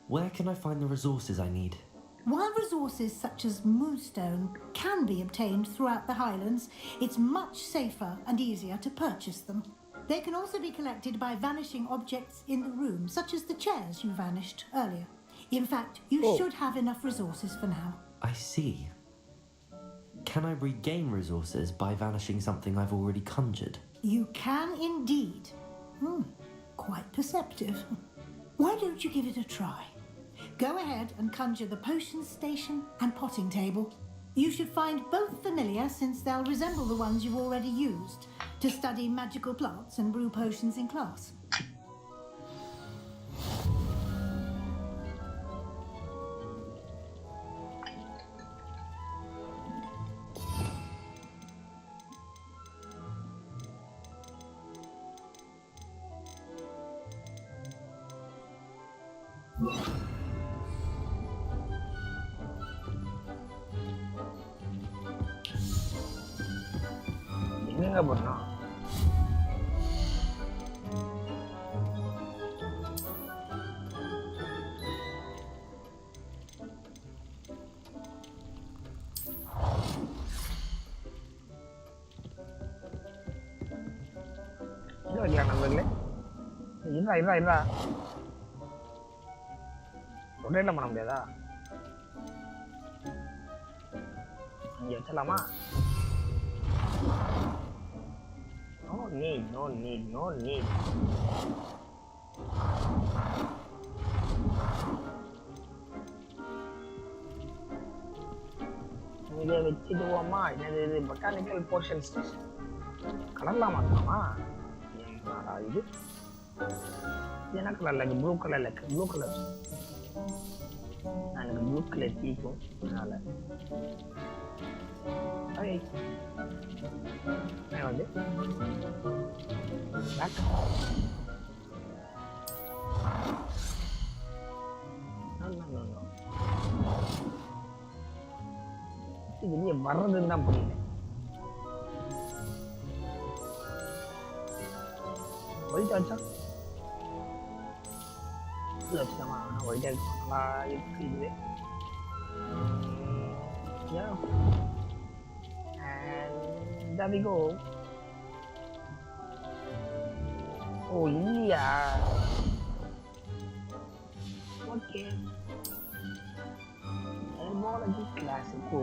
Where can I find the resources I need? While resources such as moonstone can be obtained throughout the Highlands, it's much safer and easier to purchase them. They can also be collected by vanishing objects in the room, such as the chairs you vanished earlier. In fact, you should have enough resources for now. I see. Can I regain resources by vanishing something I've already conjured? You can indeed. Quite perceptive. Why don't you give it a try? Go ahead and conjure the potion station and potting table. You should find both familiar, since they'll resemble the ones you've already used to study magical plants and brew potions in class. என்னங்க பண்ணோம்? இது வைக்கலாம் நண்பர்களே. இருடா ரொட்டேட்ல பண்ண முடியாதா? இங்க வச்சலாமா? No need. இதை வச்சுடுவோமா? இது பொட்டானிக்கல் போர்ஷன் ஸ்டேஷன். கலர்லாம் மாற்றலாமா? இது என்ன கலர்ல இருக்கு? ப்ளூ கலர்ல இருக்கு. ப்ளூ கலர் எனக்கு ப்ளூ கலர் பிடிக்கும். அதனால வந்து வெளியே வர்றதுன்னு தான் புரியல. ஒயிட் ஆச்சா வச்சுக்கலாமா? ஒயிட் ஆச்சு நல்லா இருக்கு இது. There we go. Oh, இல்லையா? Okay. Herbology class go.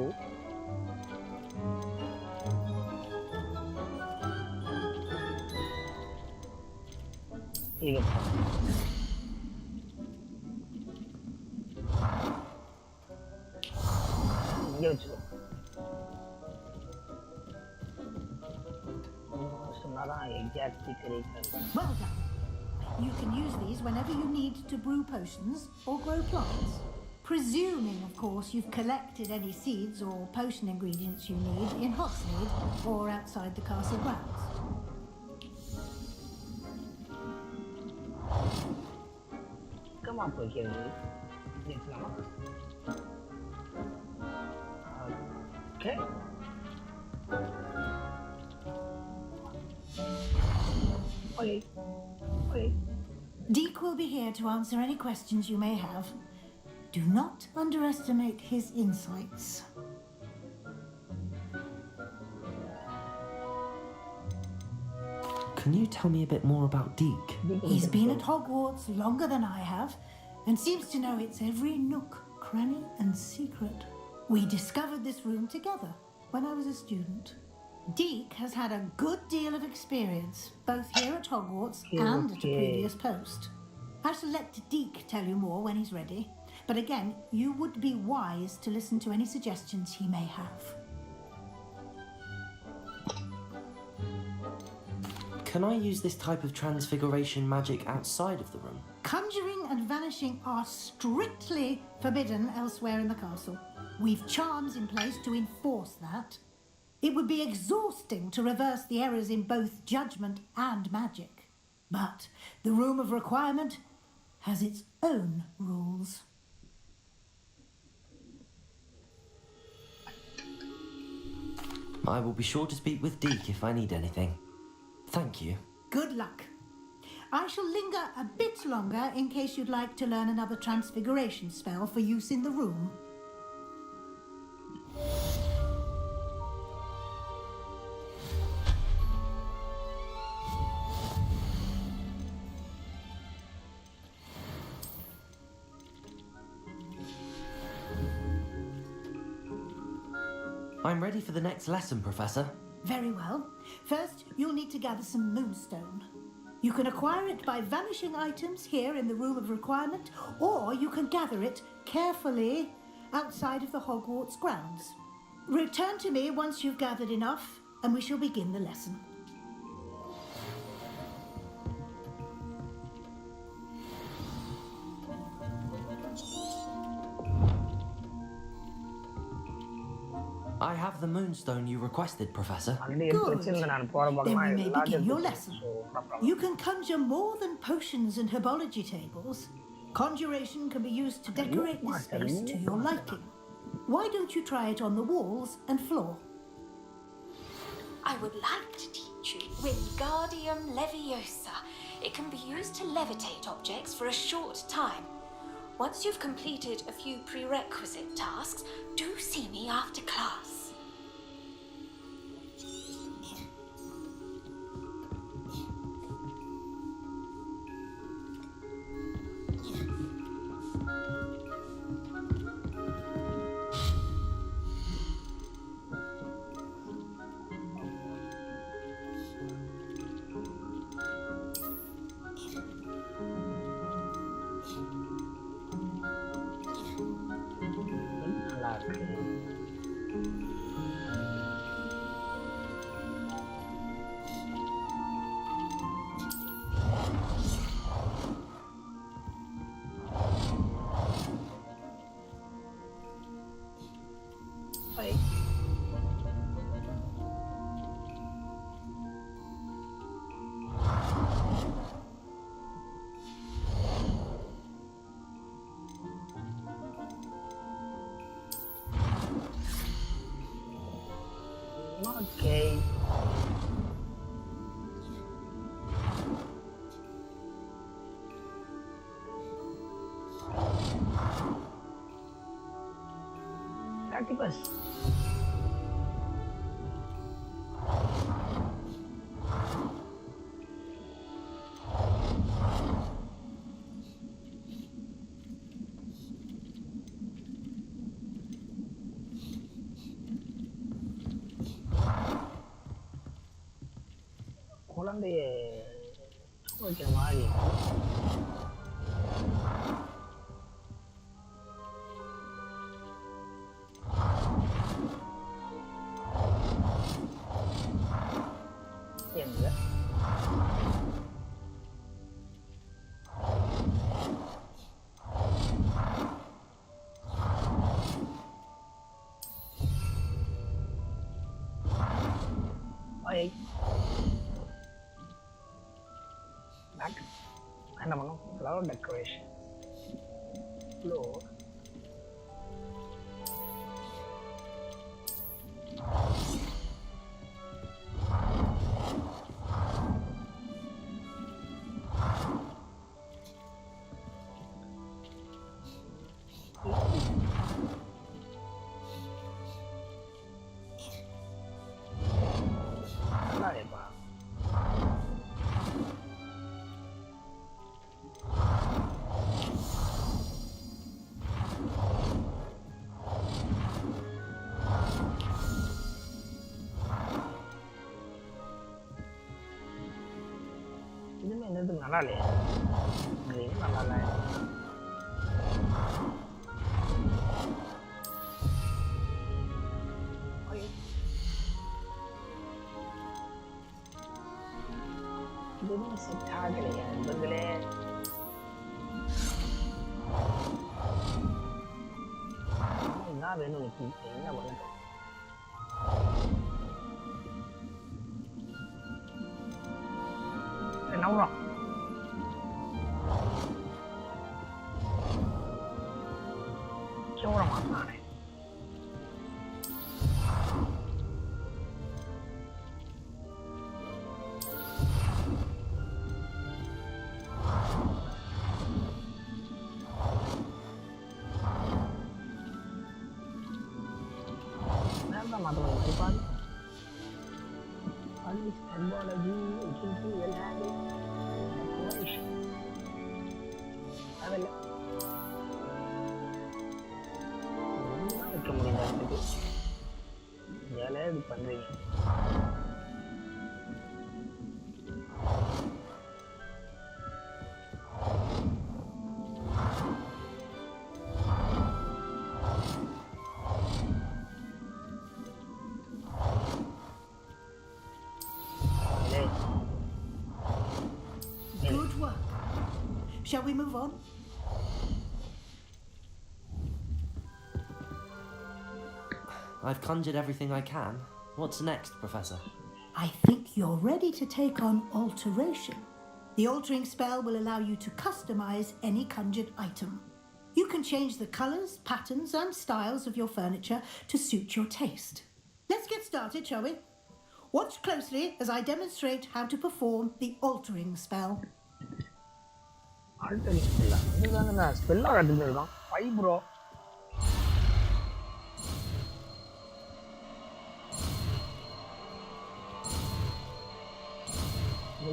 இங்க வச்சுக்கோ. Well done. You can use these whenever you need to brew potions or grow plants. Presuming, of course, you've collected any seeds or potion ingredients you need in Hogsmeade or outside the castle grounds. Come on, here. Okay. Okay. Deek will be here to answer any questions you may have. Do not underestimate his insights. Can you tell me a bit more about Deek? He's been at Hogwarts longer than I have, and seems to know its every nook, cranny, and secret. We discovered this room together when I was a student. Deek has had a good deal of experience, both here at Hogwarts and at a previous post. I shall let Deek tell you more when he's ready, but again, you would be wise to listen to any suggestions he may have. Can I use this type of transfiguration magic outside of the room? Conjuring and vanishing are strictly forbidden elsewhere in the castle. We've charms in place to enforce that. It would be exhausting to reverse the errors in both judgment and magic. But the Room of Requirement has its own rules. I will be sure to speak with Deke if I need anything. Thank you. Good luck. I shall linger a bit longer in case you'd like to learn another transfiguration spell for use in the room. I'm ready for the next lesson, Professor. Very well. First, you'll need to gather some moonstone. You can acquire it by vanishing items here in the Room of Requirement, or you can gather it carefully outside of the Hogwarts grounds. Return to me once you've gathered enough, and we shall begin the lesson. I have the moonstone you requested, Professor. Good. Then we may begin your lesson. You can conjure more than potions and herbology tables. Conjuration can be used to decorate this space to your liking. Why don't you try it on the walls and floor? I would like to teach you Wingardium Leviosa. It can be used to levitate objects for a short time. Once you've completed a few prerequisite tasks, do see me after class. Okay. Platypus. குழந்தைய வைக்கிற மாதிரி எங்க ஐ என்ன பண்ணும் flower decoration floor இதுமே என்னது நல்லா இல்லையா கிரீன் நல்லா இல்லை இதுமே செட் ஆகலையா நண்பர்களே என்ன வேணும் என்ன வணக்கம் நவுறா கேவல மாட்டானே Good work. Shall we move on? I've conjured everything I can. What's next, Professor? I think you're ready to take on alteration. The altering spell will allow you to customize any conjured item. You can change the colors, patterns, and styles of your furniture to suit your taste. Let's get started, shall we? Watch closely as I demonstrate how to perform the altering spell. Altering spell? Spell or additional? Why, bro?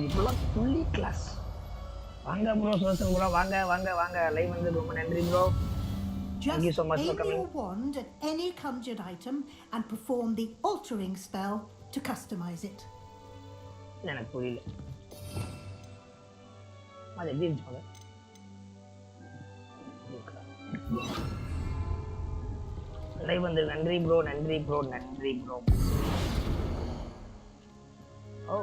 இப்பெல்லாம் fully class வாங்க bro chosen bro வாங்க live வந்து ரொம்ப நன்றி bro Thank you so much for coming. Aim your wand at any conjured item and perform the altering spell to customize it. எனக்கு புரியல அது எப்படி இருந்துச்சு லைவ் வந்து நன்றி ப்ரோ ஓ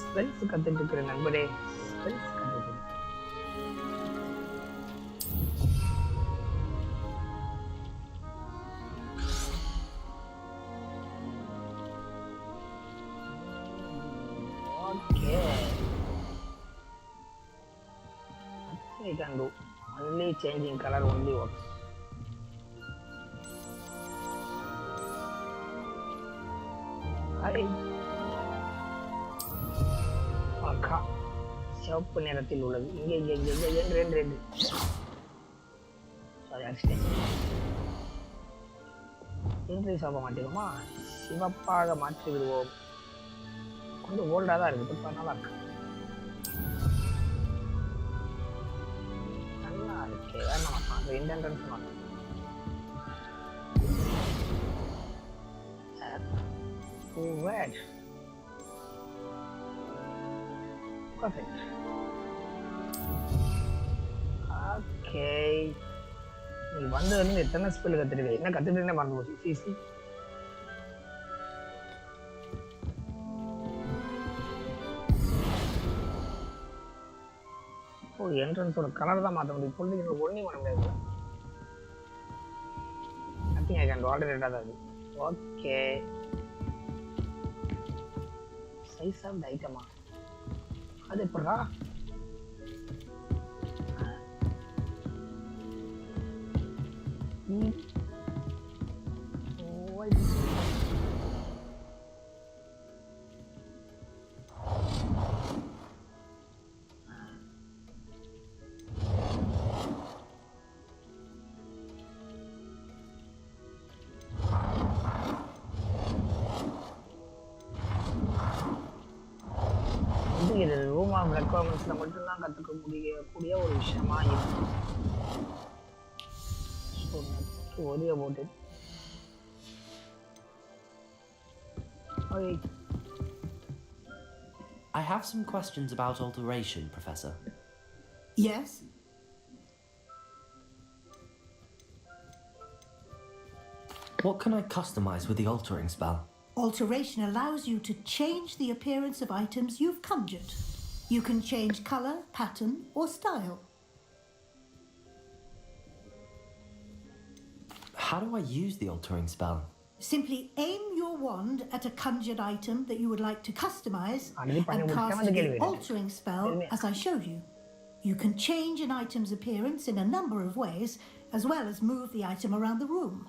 ஸ்பெல்ஸ் கத்துட்டு இருக்கிற நண்பரே ஸ்பெல்ஸ் கத்துட்டு okay I can do only changing color only works. Hi. Maka siapa நிறத்தில் உள்ளது இங்கே ரெண்டு சாரி ஆக்சிடென்ட் இன்க்ரீஸ் ஆக மாட்டேங்குமா சிவப்பாக மாற்றி விடுவோம் கொஞ்சம் ஓல்டாக தான் இருக்குது இப்போ நல்லா இருக்கு நல்லா இருக்கு வேணாம் அந்த இன்டென்டன்ஸ் மாற்று red. Perfect. Okay. நீ வந்ததுல எத்தனை ஸ்பெல் கத்துறீங்க என்ன கத்துட்டேனே மறந்து போச்சு சிசி ஓ என்ட்ரன்ஸோட கலர் தான் மாற்ற முடியும் பொழுது ஒன்றும் பண்ண முடியாது nothing I can do alternate அது ஓகே சைஸ் ஆஃப் தி ஐட்டமா அது எப்படா இது ரூம் ஆஃப் ரெக்வயர்மெண்ட்ஸ்ல மட்டும் தான் கத்துக்க முடியக்கூடிய ஒரு விஷயமா இருக்கு so next worry about it. Okay. I have some questions about alteration, Professor. Yes? What can I customize with the altering spell? Alteration allows you to change the appearance of items you've conjured. You can change color, pattern, or style. How do I use the altering spell? Simply aim your wand at a conjured item that you would like to customize and cast the altering spell as I showed you. You can change an item's appearance in a number of ways, as well as move the item around the room.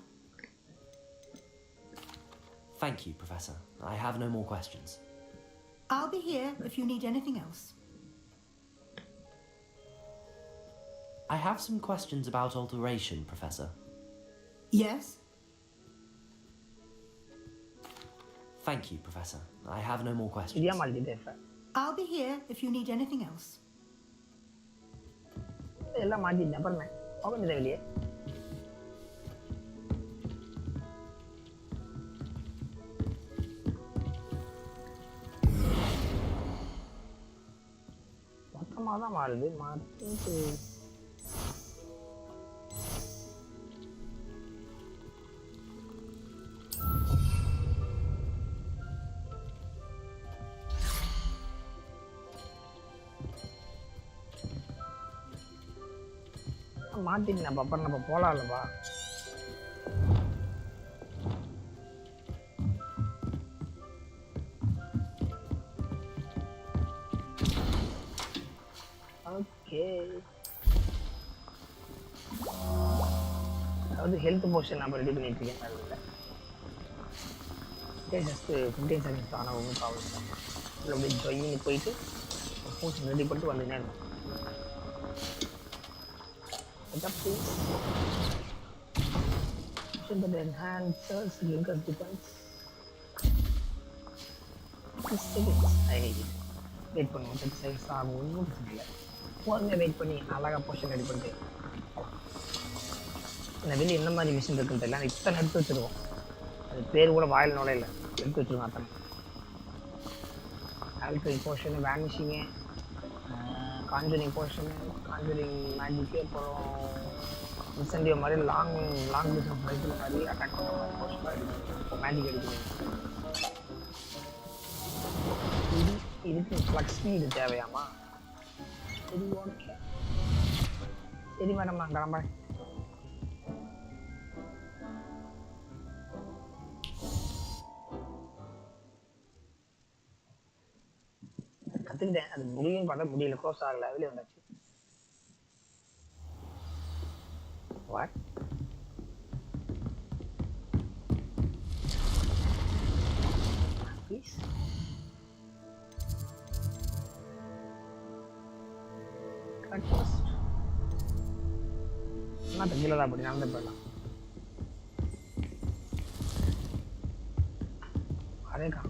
Thank you, Professor. I have no more questions. I'll be here if you need anything else. I have some questions about alteration, Professor. Yes? Thank you, Professor. I have no more questions. I'll be here if you need anything else. மாத்திட்டேன்ப்பா அப்புறம் நம்ம போலாம்லப்பா okay அதாவது health portion நம்ம ready பண்ணிட்டு இருக்கேன் அதில் just 15 seconds ஆனால் ஒன்றும் problem தான் இல்லை அப்படியே ஜொயின்னு போயிட்டு போர்ஷன் ரெடி பண்ணிட்டு வந்துனே இருக்கும் Chitappu that enhances Linker's defense. 6 seconds. I need it. Wait for 6 seconds. I'm going to wait for me. I'll have a portion ready for it. And I will in the money mission to the land. It's an episode. The pair would have wild knowledge. Alchemy portion, vanishing, conjuring portion, conjuring magic, incendio mari long distance rifle mari attack panna portion magic edukku idukku flux speed தேவையாமா இது okay சரி madam நான் கிளம்பறேன் கத்துக்கிட்டேன் அது முடியும் பார்த்தா முடியல close ஆகல வெளியே வந்தாச்சு What? Please? Cut first. Not a killer, but I'm the brother. Arega.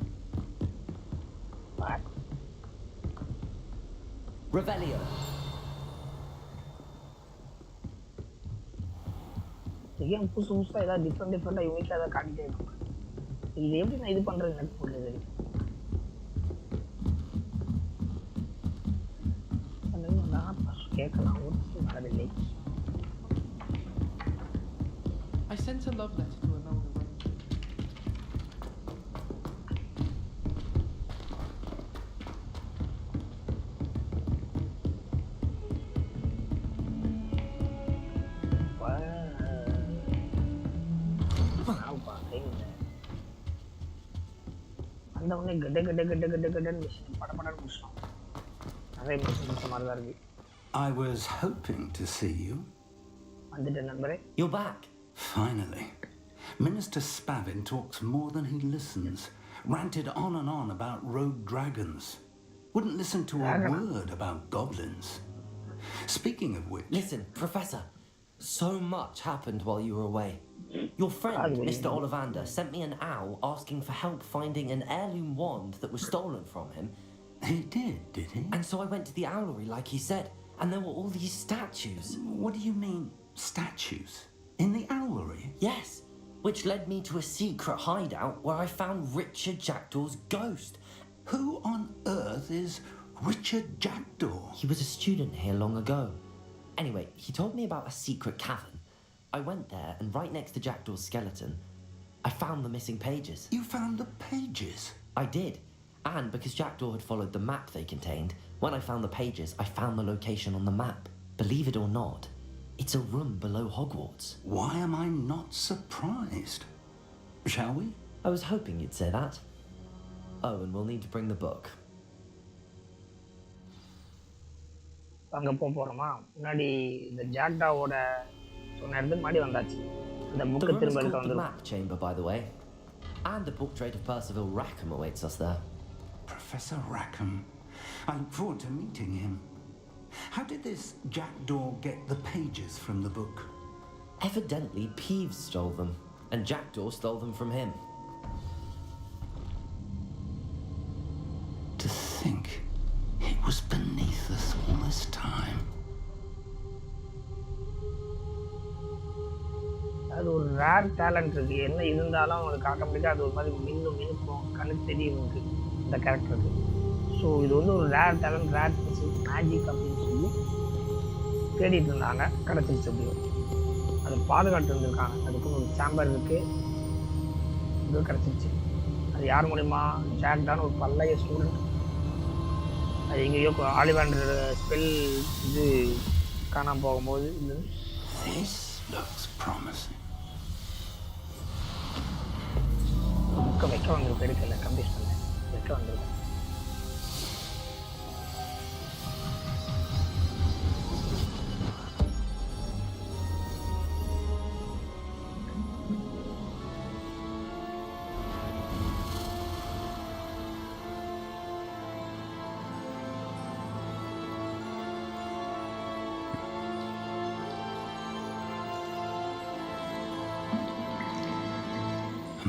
What? Revelio. Again, புதுசா ஏதாவது டிஃபரெண்டா யூனிக்கா ஏதாவது காட்டிட்டே இருக்கும் இது எப்படி நான் இது பண்றது எனக்கு புரியல கேட்கலாம் வரவில்லை I sent a love letter to Imelda. I was hoping to see you. You're back. Finally. Minister Spavin talks more than he listens. Ranted on and on about rogue dragons. Wouldn't listen to a word about goblins. Speaking of which... Listen, Professor. So much happened while you were away. Your friend, Mr. Ollivander, sent me an owl asking for help finding an heirloom wand that was stolen from him. He did he? And so I went to the owlery like he said, and there were all these statues. What do you mean, statues? In the owlery? Yes, which led me to a secret hideout where I found Richard Jackdaw's ghost. Who on earth is Richard Jackdaw? He was a student here long ago. Anyway, he told me about a secret cavern. I went there, and right next to Jackdaw's skeleton, I found the missing pages. You found the pages? I did. And because Jackdaw had followed the map they contained, when I found the pages, I found the location on the map. Believe it or not, It's a room below Hogwarts. Why am I not surprised? Shall we? I was hoping you'd say that. Oh, and we'll need to bring the book. அங்கே போகிறோமா முன்னாடி இந்த ஜாக்டாவோட சொன்ன இடத்துக்கு முன்னாடி வந்தாச்சு இந்த புக்கை திரும்ப எடுக்க வந்துடும். The map chamber, by the way. And the portrait of Percival Rackham awaits us there. Professor Rackham. I look forward to meeting him. How did this jackdaw get the pages from the book? Evidently, Peeves stole them, and Jackdaw stole them from him. To think it was beneath us all this time. அது ஒரு rare talent இருக்கு. என்ன இருந்தாலும் அவங்களுக்கு ஆட்டோமேட்டிக்காக அது ஒரு மாதிரி மின்னுக்கும் கணக்கு தெரியும் இவங்களுக்கு இந்த கேரக்டருக்கு. ஸோ இது வந்து ஒரு ரேர் டேலண்ட், ரேர் மேஜிக் அப்படின்னு சொல்லி தேடிட்டு இருந்தாங்க. கிடச்சிருச்சு அப்படியே. அதை பாதுகாத்து இருந்திருக்காங்க. அதுக்கு ஒரு சாம்பர் இருக்குது, இது கிடச்சிருச்சு. அது யார் மூலிமா? ஜாக்டான ஒரு பல்லைய ஸ்டூடெண்ட். அது எங்கேயோ ஆலிவாண்டர் ஸ்பெல் இது காணாமல் போகும்போது இது புக்கை வைக்க வந்திருக்கு. எடுக்கல, கம்ப்ளீட் பண்ண வைக்க வந்திருக்கேன்.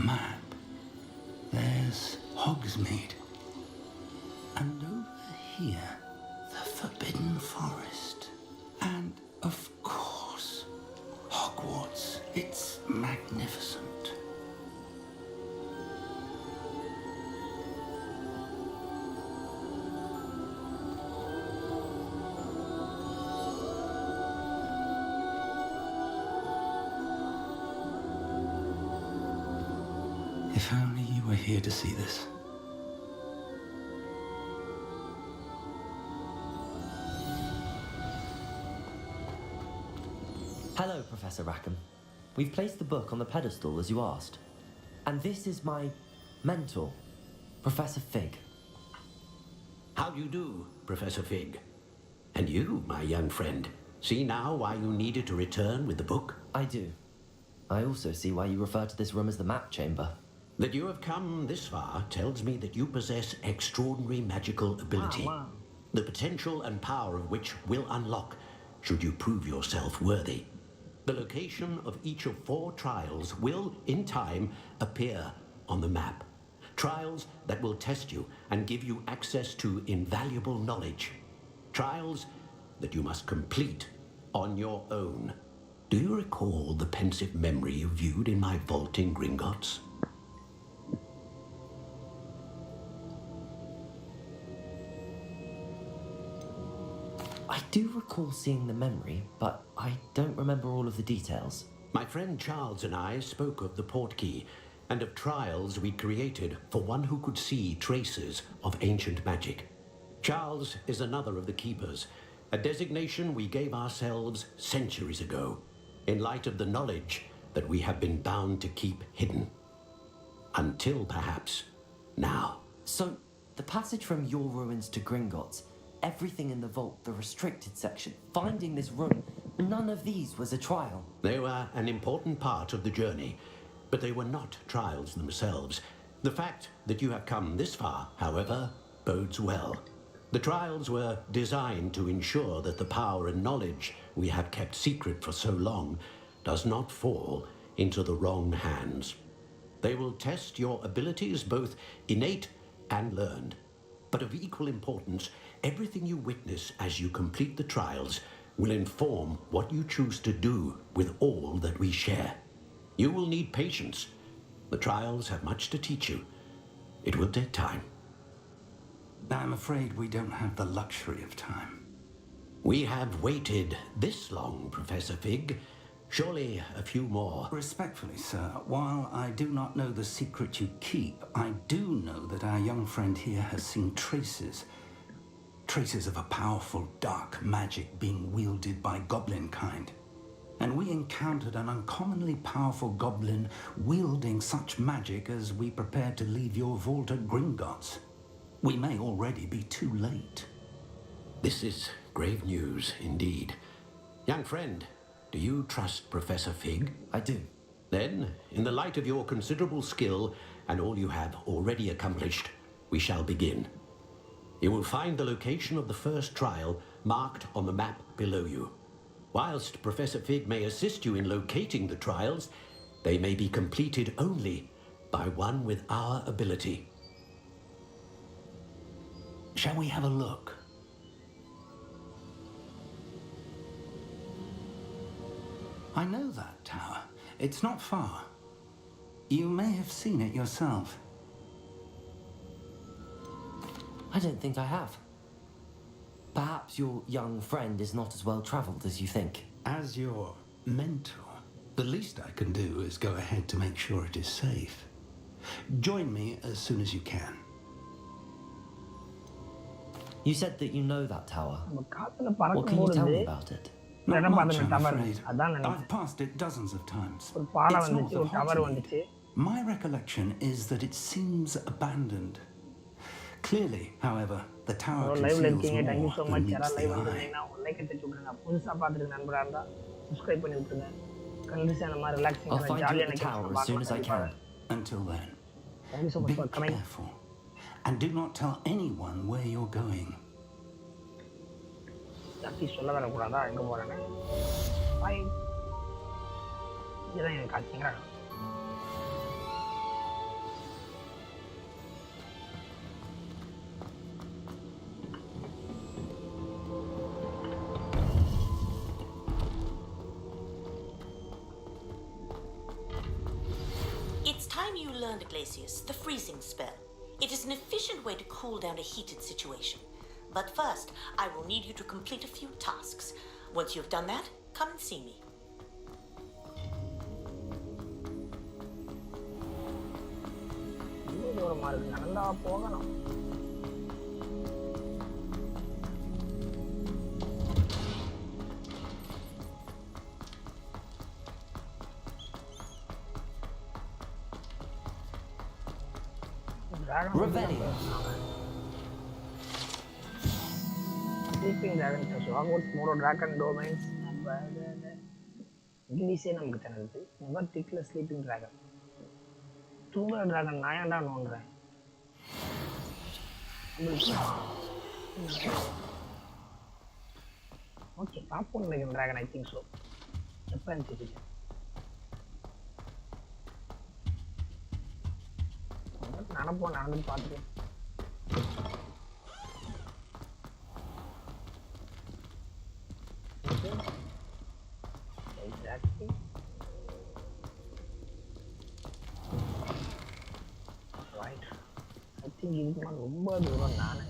Map. There's Hogsmeade. And over here, the Forbidden Forest. And, of course, Hogwarts. It's magnificent. If only you were here to see this. Hello, Professor Rackham. We've placed the book on the pedestal as you asked. And this is my mentor, Professor Fig. How do you do, Professor Fig? And you, my young friend, see now why you needed to return with the book? I do. I also see why you refer to this room as the map chamber. That you have come this far tells me that you possess extraordinary magical ability. The potential and power of which will unlock should you prove yourself worthy. The location of each of 4 trials will, in time, appear on the map. Trials that will test you and give you access to invaluable knowledge. Trials that you must complete on your own. Do you recall the pensive memory you viewed in my vault in Gringotts? I do recall seeing the memory, but I don't remember all of the details. My friend Charles and I spoke of the portkey and of trials we created for one who could see traces of ancient magic. Charles is another of the keepers, a designation we gave ourselves centuries ago, in light of the knowledge that we have been bound to keep hidden. Until perhaps now. So, the passage from your ruins to Gringotts, everything in the vault, the restricted section, finding this room, none of these was a trial. They were an important part of the journey, but they were not trials themselves. The fact that you have come this far, however, bodes well. The trials were designed to ensure that the power and knowledge we have kept secret for so long does not fall into the wrong hands. They will test your abilities, both innate and learned. But of equal importance, everything you witness as you complete the trials will inform what you choose to do with all that we share. You will need patience. The trials have much to teach you. It will take time. I'm afraid we don't have the luxury of time. We have waited this long, Professor Fig. Surely a few more. Respectfully, sir, while I do not know the secret you keep, I do know that our young friend here has seen traces of a powerful dark magic being wielded by goblin kind. and we encountered an uncommonly powerful goblin wielding such magic as we prepared to leave your vault at Gringotts. We may already be too late. This is grave news indeed. Young friend, do you trust Professor Fig? I do. Then, in the light of your considerable skill and all you have already accomplished, we shall begin. You will find the location of the first trial marked on the map below you. Whilst Professor Fig may assist you in locating the trials, they may be completed only by one with our ability. Shall we have a look? I know that tower. It's not far. You may have seen it yourself. I don't think I have. Perhaps your young friend is not as well travelled as you think. As your mentor, the least I can do is go ahead to make sure it is safe. Join me as soon as you can. You said that you know that tower. காத்துல What can you பறக்கும்போது tell me about it? Not இடம் much, பார்த்துட்டு I'm tower afraid. அதான் I've நினைச்சேன் passed it dozens of times. ஒரு பாலம் It's வந்துச்சு north ஒரு of டவர் Hogsmeade. வந்துச்சு My recollection is that it seems abandoned. Clearly, however, the tower லைவ்ல conceals இருக்கீங்க thank you more so than much meets யாராவது the லைவ் eye. வந்துருந்தீங்கன்னா ஒரு like எடுத்து விட்டுருங்க புதுசாக பார்த்துட்டு நண்பராக இருந்தால் சப்ஸ்கிரைப் பண்ணி விட்டுருங்க கண்டிப்பாக அந்த மாதிரி I'll ரிலாக்ஸிங்கான find you at ஜாலியான the tower as soon as I can. Until then, thank you so much be for coming careful. And do not tell anyone where you're going. அப்படி சொல்ல வரக்கூடாதா எங்கே போகிறேன்னு பாய் இதுதான் எனக்கு காட்சிங்களா It's time you learned, Glacius, the freezing spell. It is an efficient way to cool down a heated situation. But first, I will need you to complete a few tasks. Once you've done that, come and see me. இவ்வளோ தூரமாக இருக்கு நடந்தா போகணும் Revelio. Sleeping Dragon so Hogwarts மோரோ dragon domains நம்ம இங்கிலீஷே நமக்கு தெரிஞ்சது நெவர் டிக்ல ஸ்லீப்பிங் டிராகன் தூங்குற டிராகன் நான் ஏன்டா நோண்டுறேன் ஓகே பார்ப்போம் நினைக்கிறேன் டிராகன் ஐ திங்க் ஸோ எப்போ இருந்துச்சு நடப்போம் நடந்து பார்த்துக்கலாம் Exactly. Right. I think இதுக்கு நான் ரொம்ப தூரம் நான்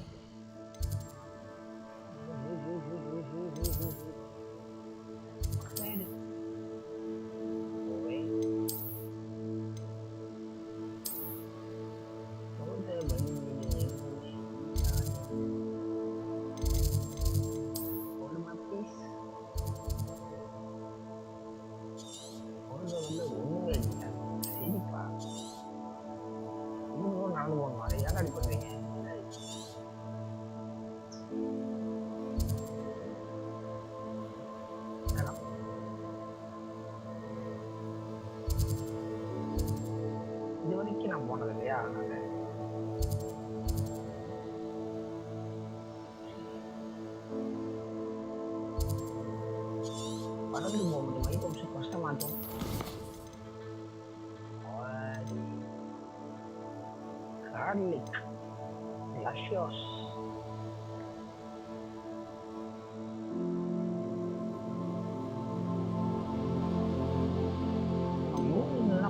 பறந்து போகுது மைக் கொஞ்சம் கஷ்டமாட்டும் garlic luscious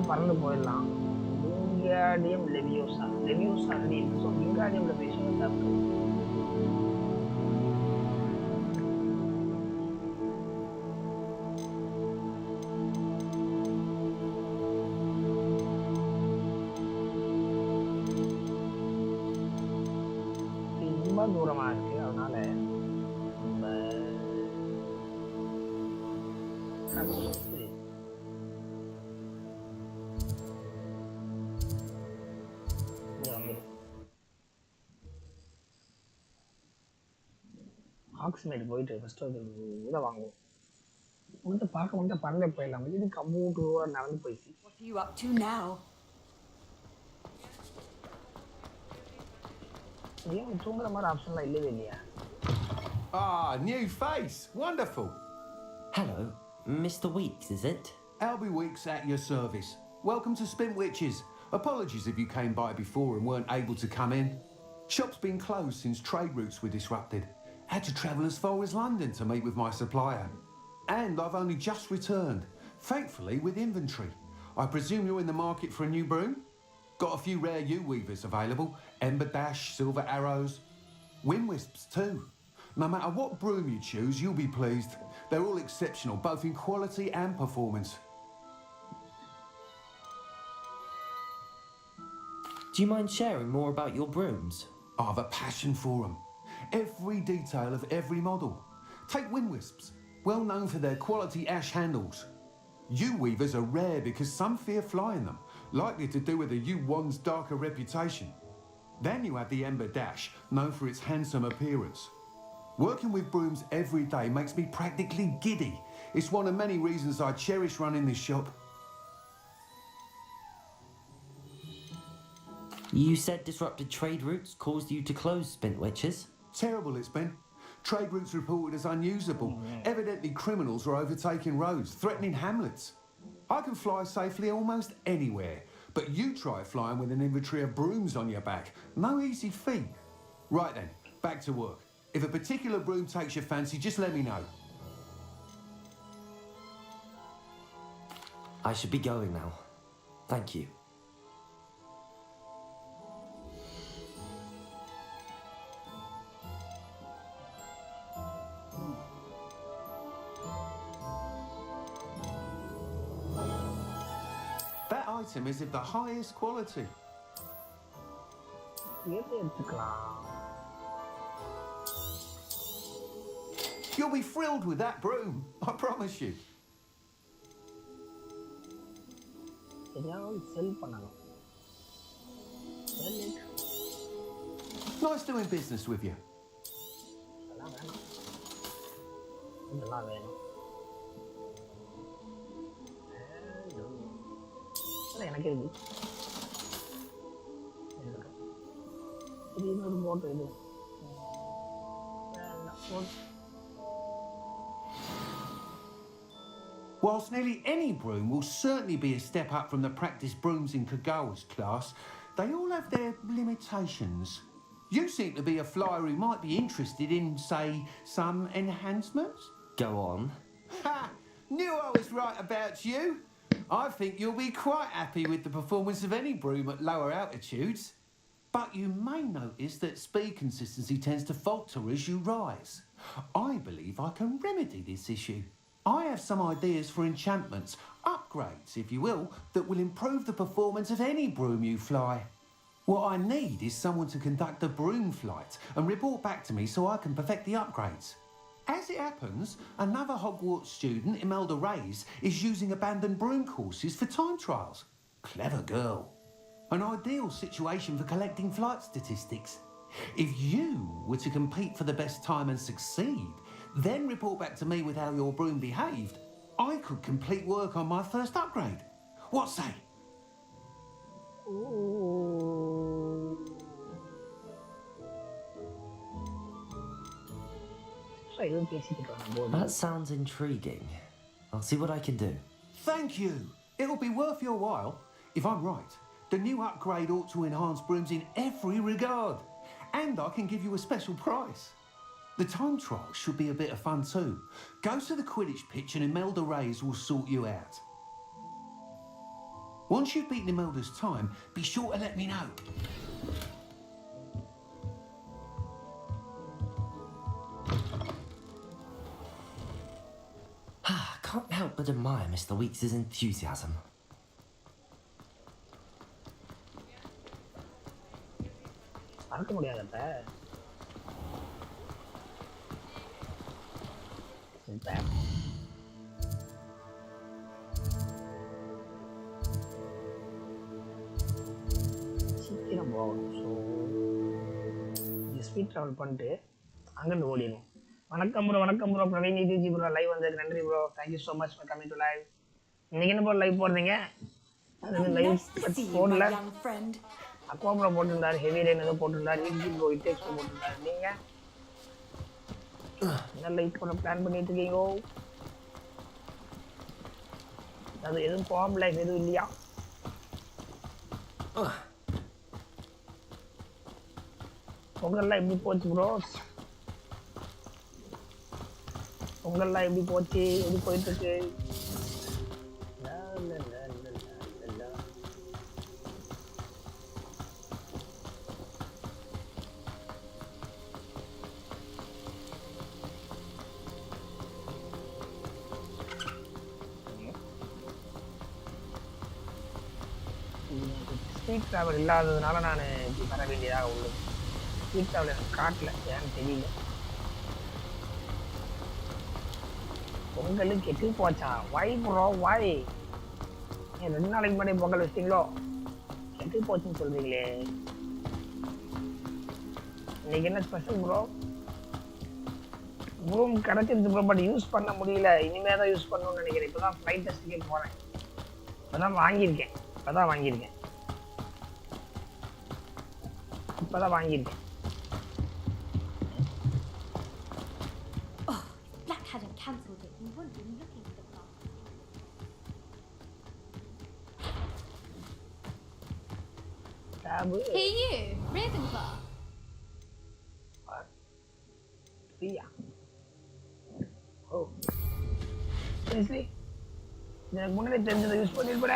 பறந்து போயிடலாம் விங்காடியம் லெவியோசா ஸோ விங்காடியம் லெவியோசா தப்பு ரொம்ப தூரமாக இருக்குது அதனால நம்ம ஆக்ஸ்மேட் போயிட்டு ஃபர்ஸ்ட் அது இதை வாங்குவோம். உன்கிட்ட பார்க்க மட்டும் பறந்தே போயிடலாம். இது கம்ப்யூட்டர் நடந்து போயிடுச்சு. What are you up to now? ஏன் தூங்குற மாதிரி ஆப்ஷன்லாம் இல்லவே இல்லையா? Ah, new face. Wonderful. Hello, Mr. Weeks, is it? Albie Weeks at your service. Welcome to Spintwitches. Apologies if you came by before and weren't able to come in. Shop's been closed since trade routes were disrupted. Had to travel as far as London to meet with my supplier. And I've only just returned, thankfully with inventory. I presume you're in the market for a new broom? Got a few rare U-weavers available. Ember Dash, Silver Arrows. Wind Wisps too. No matter what broom you choose, you'll be pleased. They're all exceptional, both in quality and performance. Do you mind sharing more about your brooms? I have a passion for them. Every detail of every model. Take Wind Wisps, well known for their quality ash handles. U-weavers are rare because some fear flying them, likely to do with the U-wand's darker reputation. Then you have the Ember Dash, known for its handsome appearance. Working with brooms every day makes me practically giddy. It's one of many reasons I cherish running this shop. You said disrupted trade routes caused you to close Spintwitches? Terrible it's been. Trade routes reported as unusable. Evidently criminals are overtaking roads, threatening hamlets. I can fly safely almost anywhere, but you try flying with an inventory of brooms on your back. No easy feat. Right then, back to work. If a particular broom takes your fancy, just let me know. I should be going now. Thank you. That item is of the highest quality. You'll be thrilled with that broom, I promise you. Nice doing business with you. எனக்கு இருக்கு. இது இன்னொரு போட்டு இது. Whilst nearly any broom will certainly be a step up from the practice brooms in Kagawa's class, they all have their limitations. You seem to be a flyer who might be interested in, say, some enhancements? Go on. Ha! Knew I was right about you. I think you'll be quite happy with the performance of any broom at lower altitudes. But you may notice that speed consistency tends to falter as you rise. I believe I can remedy this issue. I have some ideas for enchantments, upgrades, if you will, that will improve the performance of any broom you fly. What I need is someone to conduct a broom flight and report back to me so I can perfect the upgrades. As it happens, another Hogwarts student, Imelda Reyes, is using abandoned broom courses for time trials. Clever girl. An ideal situation for collecting flight statistics. If you were to compete for the best time and succeed, then report back to me with how your broom behaved, I could complete work on my first upgrade. What say? That sounds intriguing. I'll see what I can do. Thank you. It'll be worth your while. If I'm right, the new upgrade ought to enhance brooms in every regard. And I can give you a special price. The time trial should be a bit of fun too. Go to the Quidditch pitch and Imelda Reyes will sort you out. Once you've beaten Imelda's time, be sure to let me know. Can't help but admire Mr. Weeks' enthusiasm. பார்க்க முடியாதப்ப speed travel பண்ணிட்டு அங்கேருந்து ஓடிடும். வணக்கம் bro Praveen G bro live வந்ததுக்கு நன்றி bro. Thank you so much for coming to live. இன்னைக்கு என்ன bro live போடுறீங்க? அது லைவ் போடல. அக்வா ப்ரோ போட்டிருந்தாரு, ஹெவி ரெயின் ஏதோ போட்டிருந்தாரு, இன்ஜி ப்ரோ இட்டெக்ஸ் போட்டிருந்தாரு. நீங்கள் என்ன லைவ் போட பிளான் பண்ணிட்டு இருக்கீங்கோ? அது எதுவும் ஃபார்ம் லைஃப் எதுவும் இல்லையா? பொங்கல்லாம் எப்படி போச்சு ப்ரோ? பொங்கல்லாம் எப்படி போச்சு? எப்படி போயிட்டு இருக்கு? ஸ்பீட் ட்ராவல் இல்லாததுனால நான் இப்படி வர வேண்டியதாக உள்ளது. ஸ்பீட் ட்ராவல் எனக்கு காட்டல, ஏன்னு தெரியல. பொங்கல் கெட்டு போச்சா? வாய் ப்ரோ வாய். ஏன் 2 நாளைக்கு முன்னாடி பொங்கல் வச்சிட்டீங்களோ? கெட்டு போச்சுன்னு சொல்றீங்களே. இன்னைக்கு என்ன ஸ்பெஷல் ப்ரோ? ப்ரூம் கிடச்சிருச்சு ப்ரோ, பட் யூஸ் பண்ண முடியல. இனிமே தான் யூஸ் பண்ணணும்னு நினைக்கிறேன். இப்போ தான் ஃப்ளைட் டெஸ்ட்டுக்கே போகிறேன். இப்போ தான் வாங்கியிருக்கேன். Oh, Black hadn't cancelled it. We wouldn't be looking for the car. Hey you, Ravenclaw. What? Yeah. Oh. Seriously? எனக்கு முன்னாடி தெரிஞ்சதை யூஸ் பண்ணிருப்பட.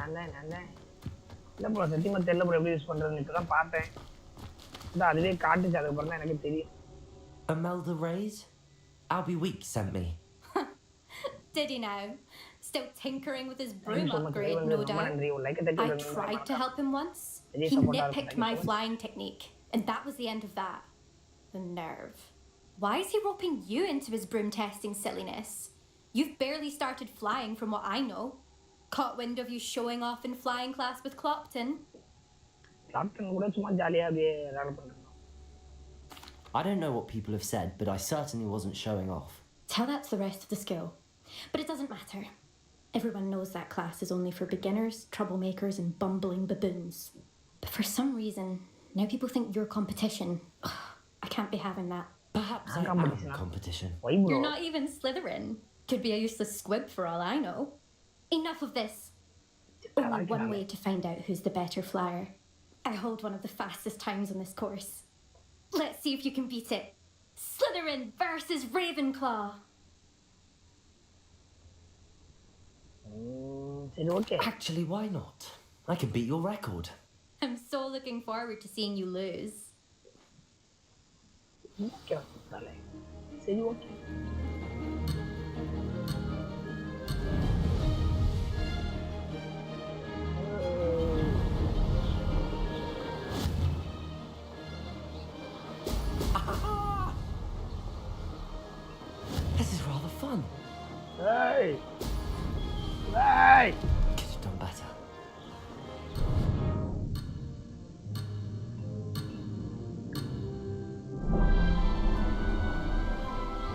அண்ணே இல்லை ப்ரோ, சத்தியமாக தெரியல ப்ரோ எப்படி யூஸ் பண்ணுறதுன்னு. இப்போ தான் பார்த்தேன். அதுவே காட்டுச்சு, அதுக்கப்புறம் தான் எனக்கு தெரியும். Imelda Reyes? Albie Week sent me. Did he now? Still tinkering with his broom upgrade, no doubt. I tried to help him once. He nitpicked my flying technique, and that was the end of that. The nerve. Why is he roping you into his broom testing silliness? You've barely started flying from what I know. Caught wind of you showing off in flying class with Clopton. I don't know what people have said, but I certainly wasn't showing off. Tell that to the rest of the school. But it doesn't matter. Everyone knows that class is only for beginners, troublemakers, and bumbling baboons. But for some reason, now people think you're competition. Ugh, I can't be having that. Perhaps I am competition. You're not even Slytherin. Could be a useless squib for all I know. Enough of this. Only one way to find out who's the better flyer. I hold one of the fastest times on this course. Let's see if you can beat it. Slytherin versus Ravenclaw. Actually, why not? I can beat your record. I'm so looking forward to seeing you lose. This is rather fun. Hey! Could have done better.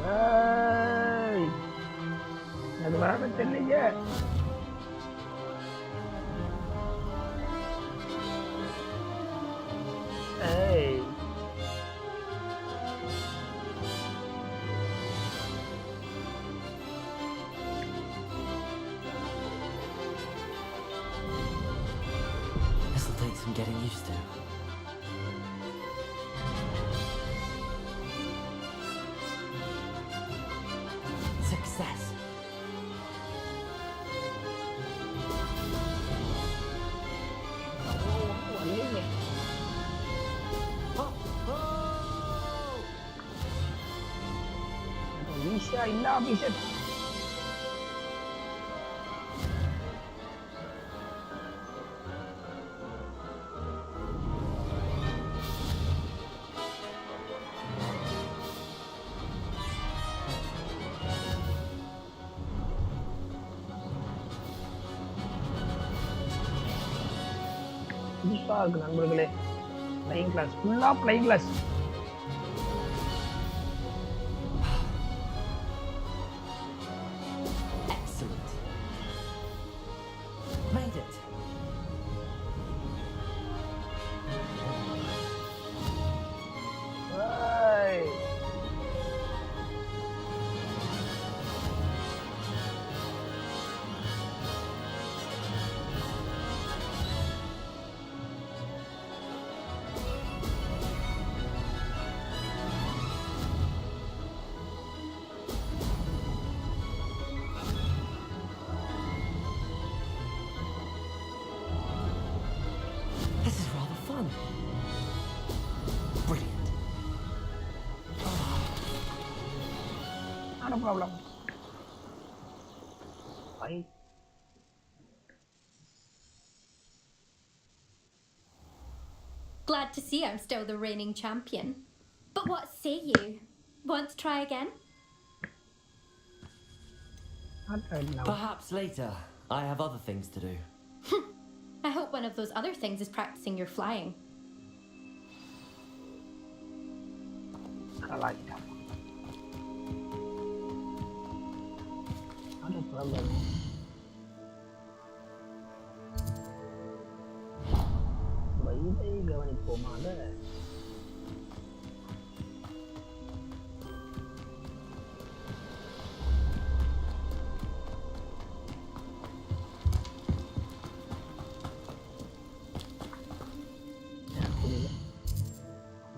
Hey! Nggak berapa cendernya? Hey! This'll take some getting used to. Success. Bisa, indah bisa. புதுசாக இருக்குது நண்பர்களே. Flying class, ஃபுல்லாக flying class. Excellent. Made it. Hey. This is rather fun. Brilliant. Not a problem. Bye. Glad to see I'm still the reigning champion. But what say you? Want to try again? Not right now. Perhaps later. I have other things to do. I hope one of those other things is practicing your flying. I like that. Not a problem. வயதை கவனிப்போமாக. புரியல.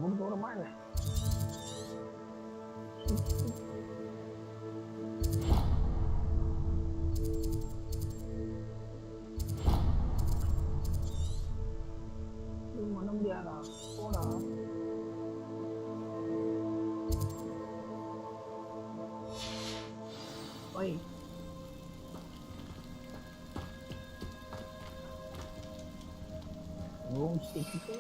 ரொம்ப தூரமா என்ன? இது பண்ண முடியாதா? போடா. போய். Room stick.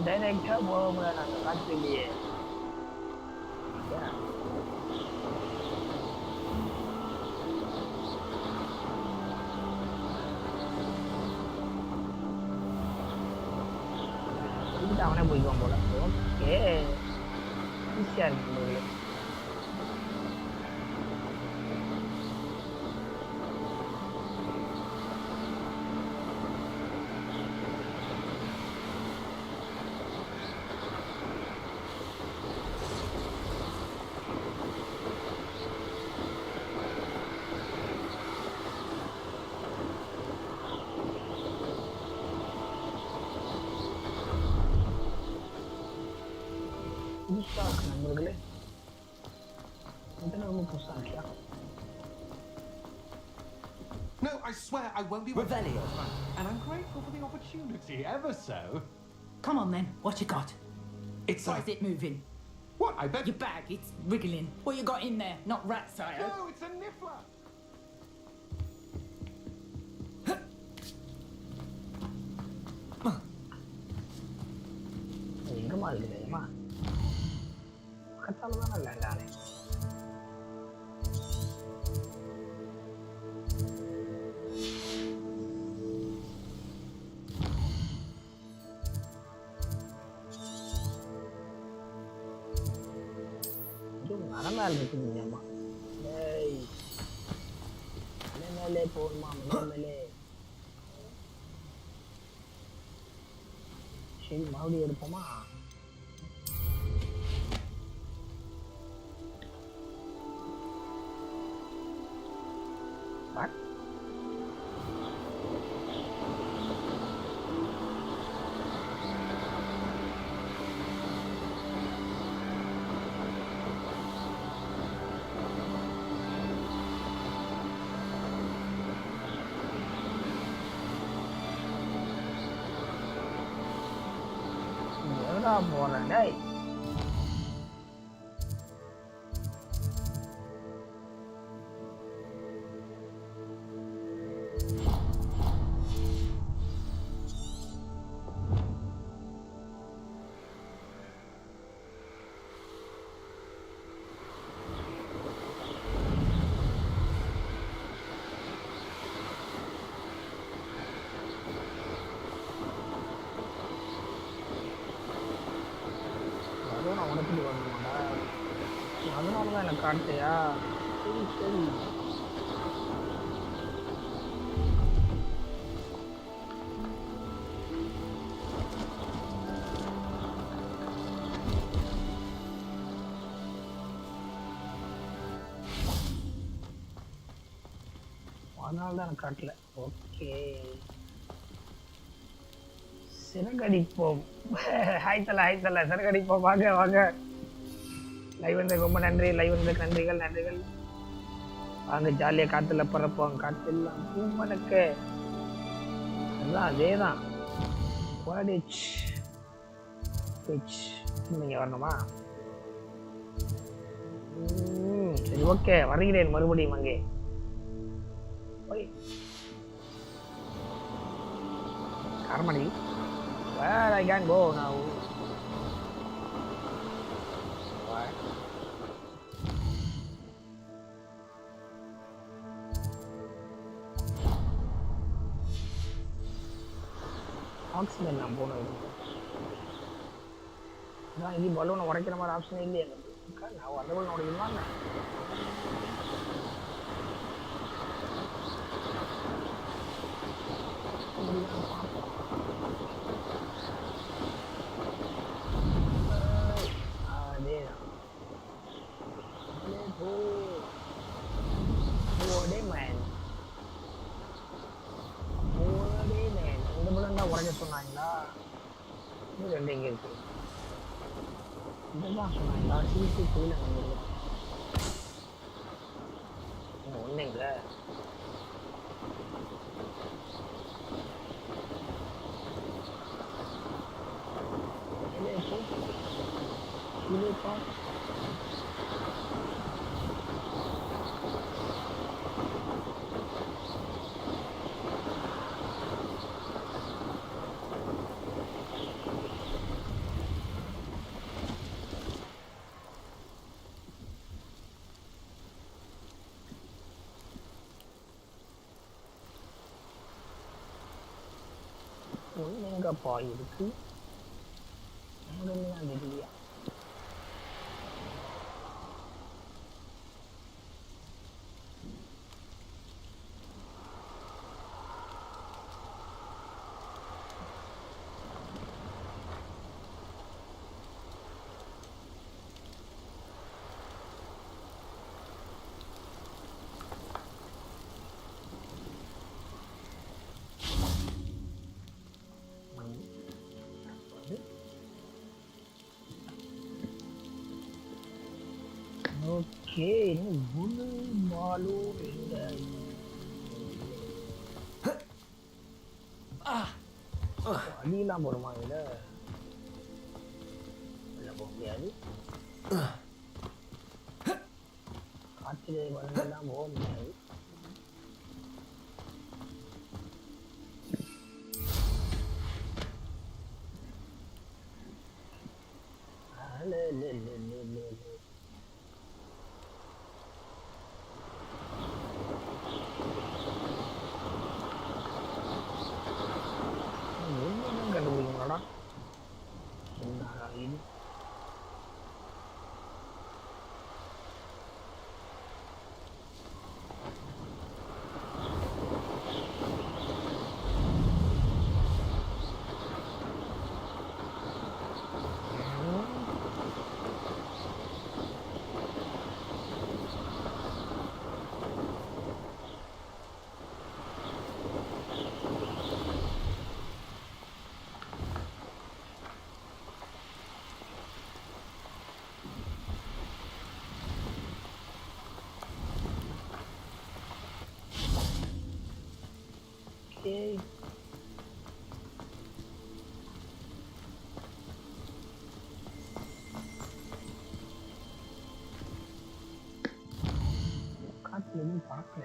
டைரக்டா போக முடியாது அந்த காட்டுலயே. அவனே போய்க்குவான் போல. ஓகே, ஈஸியா இருக்கு. நண்பர்களே, No, I swear I won't be. Revelio. And I'm grateful for the opportunity, ever so. Come on then, what you got? It's Why is it moving? What? I bet. Your bag, it's wriggling. What you got in there? Not rat sire. No, it's a niffler. எங்கம்மா இருக்குதுமா? பக்கத்தால தானே இல்லைண்டானே. மரமேல் இருக்குதுங்கம்மா. ஏய், மேலே போடுமா, மேலே. சரி, மறுபடியும் எடுப்போமா? எங்கடா போறேன் டேய்? நான் உடச்சிட்டு வரணுமாடா? அதனால தான் எனக்கு காட்டையா? சரி சரி. அதனால தான் எனக்கு காட்டல. ஓகே, சிறகடிப்போம். ஹாய் தல சிறகடிப்போம். வாங்க வாங்க, லைவ் வந்து ரொம்ப நன்றி. லைவ் வந்து நன்றிகள் நன்றிகள். வாங்க ஜாலியாக காற்றுல பறப்போம். காற்றெல்லாம் பூமனுக்கு அதுதான் அதே தான். நீங்கள் வரணுமா? சரி ஓகே, வருகிறேன் மறுபடியும் அங்கே. Harmony, where I can go now? What? Oxygen நான் போனது. நான் இது பலூனை உடைக்கிற மாதிரி ஆப்ஷன் இல்லையே. நான் அந்த பலூனை உடைக்கணுமா? உடனே சொன்னாங்களா? இது ரெண்டு எங்கே இருக்கு? இதுதான் சொன்னாங்களா? சிசி கீழே வந்துருக்கு. ஒன்றுங்க எங்கப்பா இருக்கு? தெரியலையா? ஓகே, இன்னும் குணு மாலு எங்க? அடியெல்லாம் போடுமா இதில்? இல்லை போக முடியாது. காற்றிலே வளர்ந்தெல்லாம் போக முடியாது. Okay. காட்டில் எதுவும் பார்க்கல.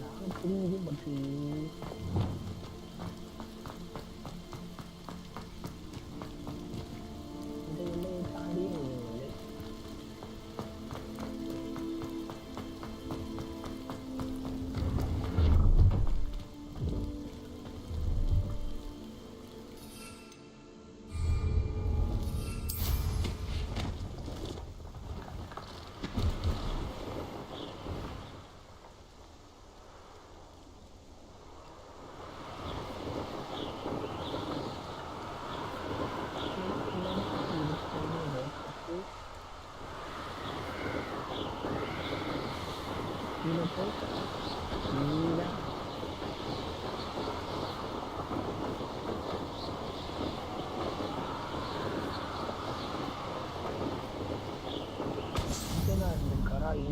நானும் புரியுது. பட் இந்த எல்லையை தாண்டி இல்லை.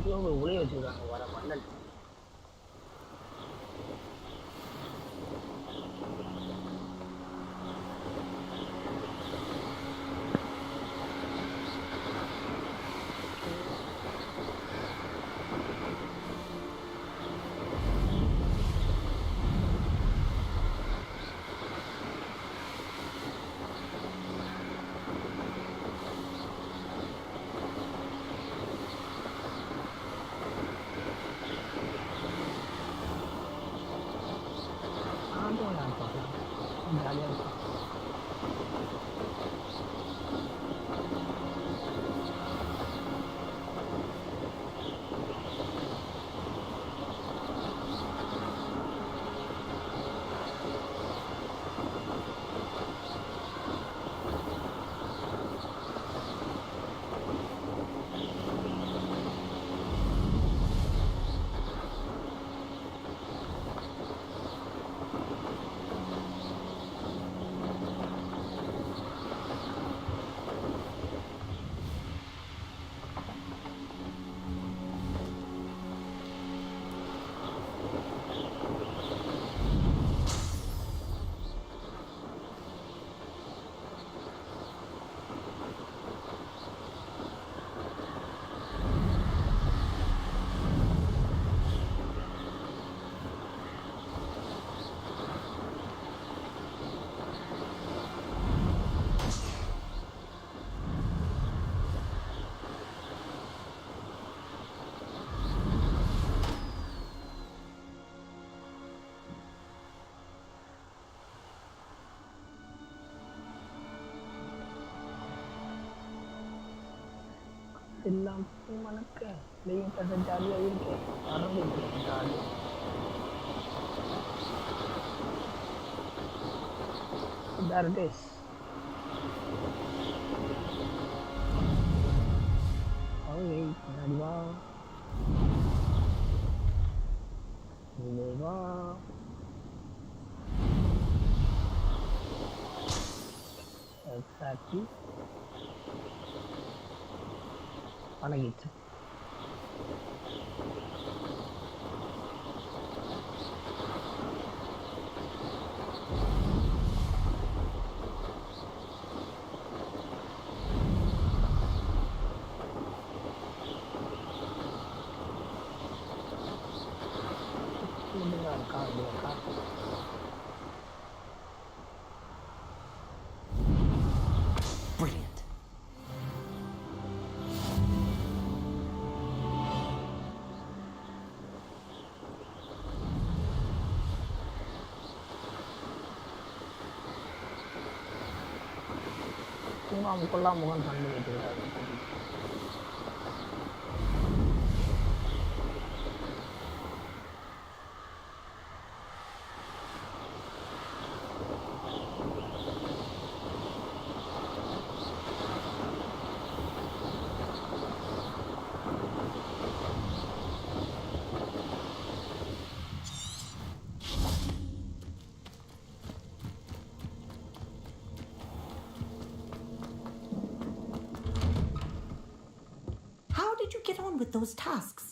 இதுவும் ஒரு ஒளி வச்சுருக்காங்க வர மண்டல். எல்லாம் மணக்க லேயும் பேச ஜாலியாக இருக்கேன் ஆரம்பிக்கிறேன் ஜாலியாக. There it is. Okay, பின்னாடி வா உள்ளே வா. Exactly. பழகிடுச்சு. Brilliant. முகம்கொள்ளாம முகம் கண்டு வைக்கிறார். Did you get on with those tasks?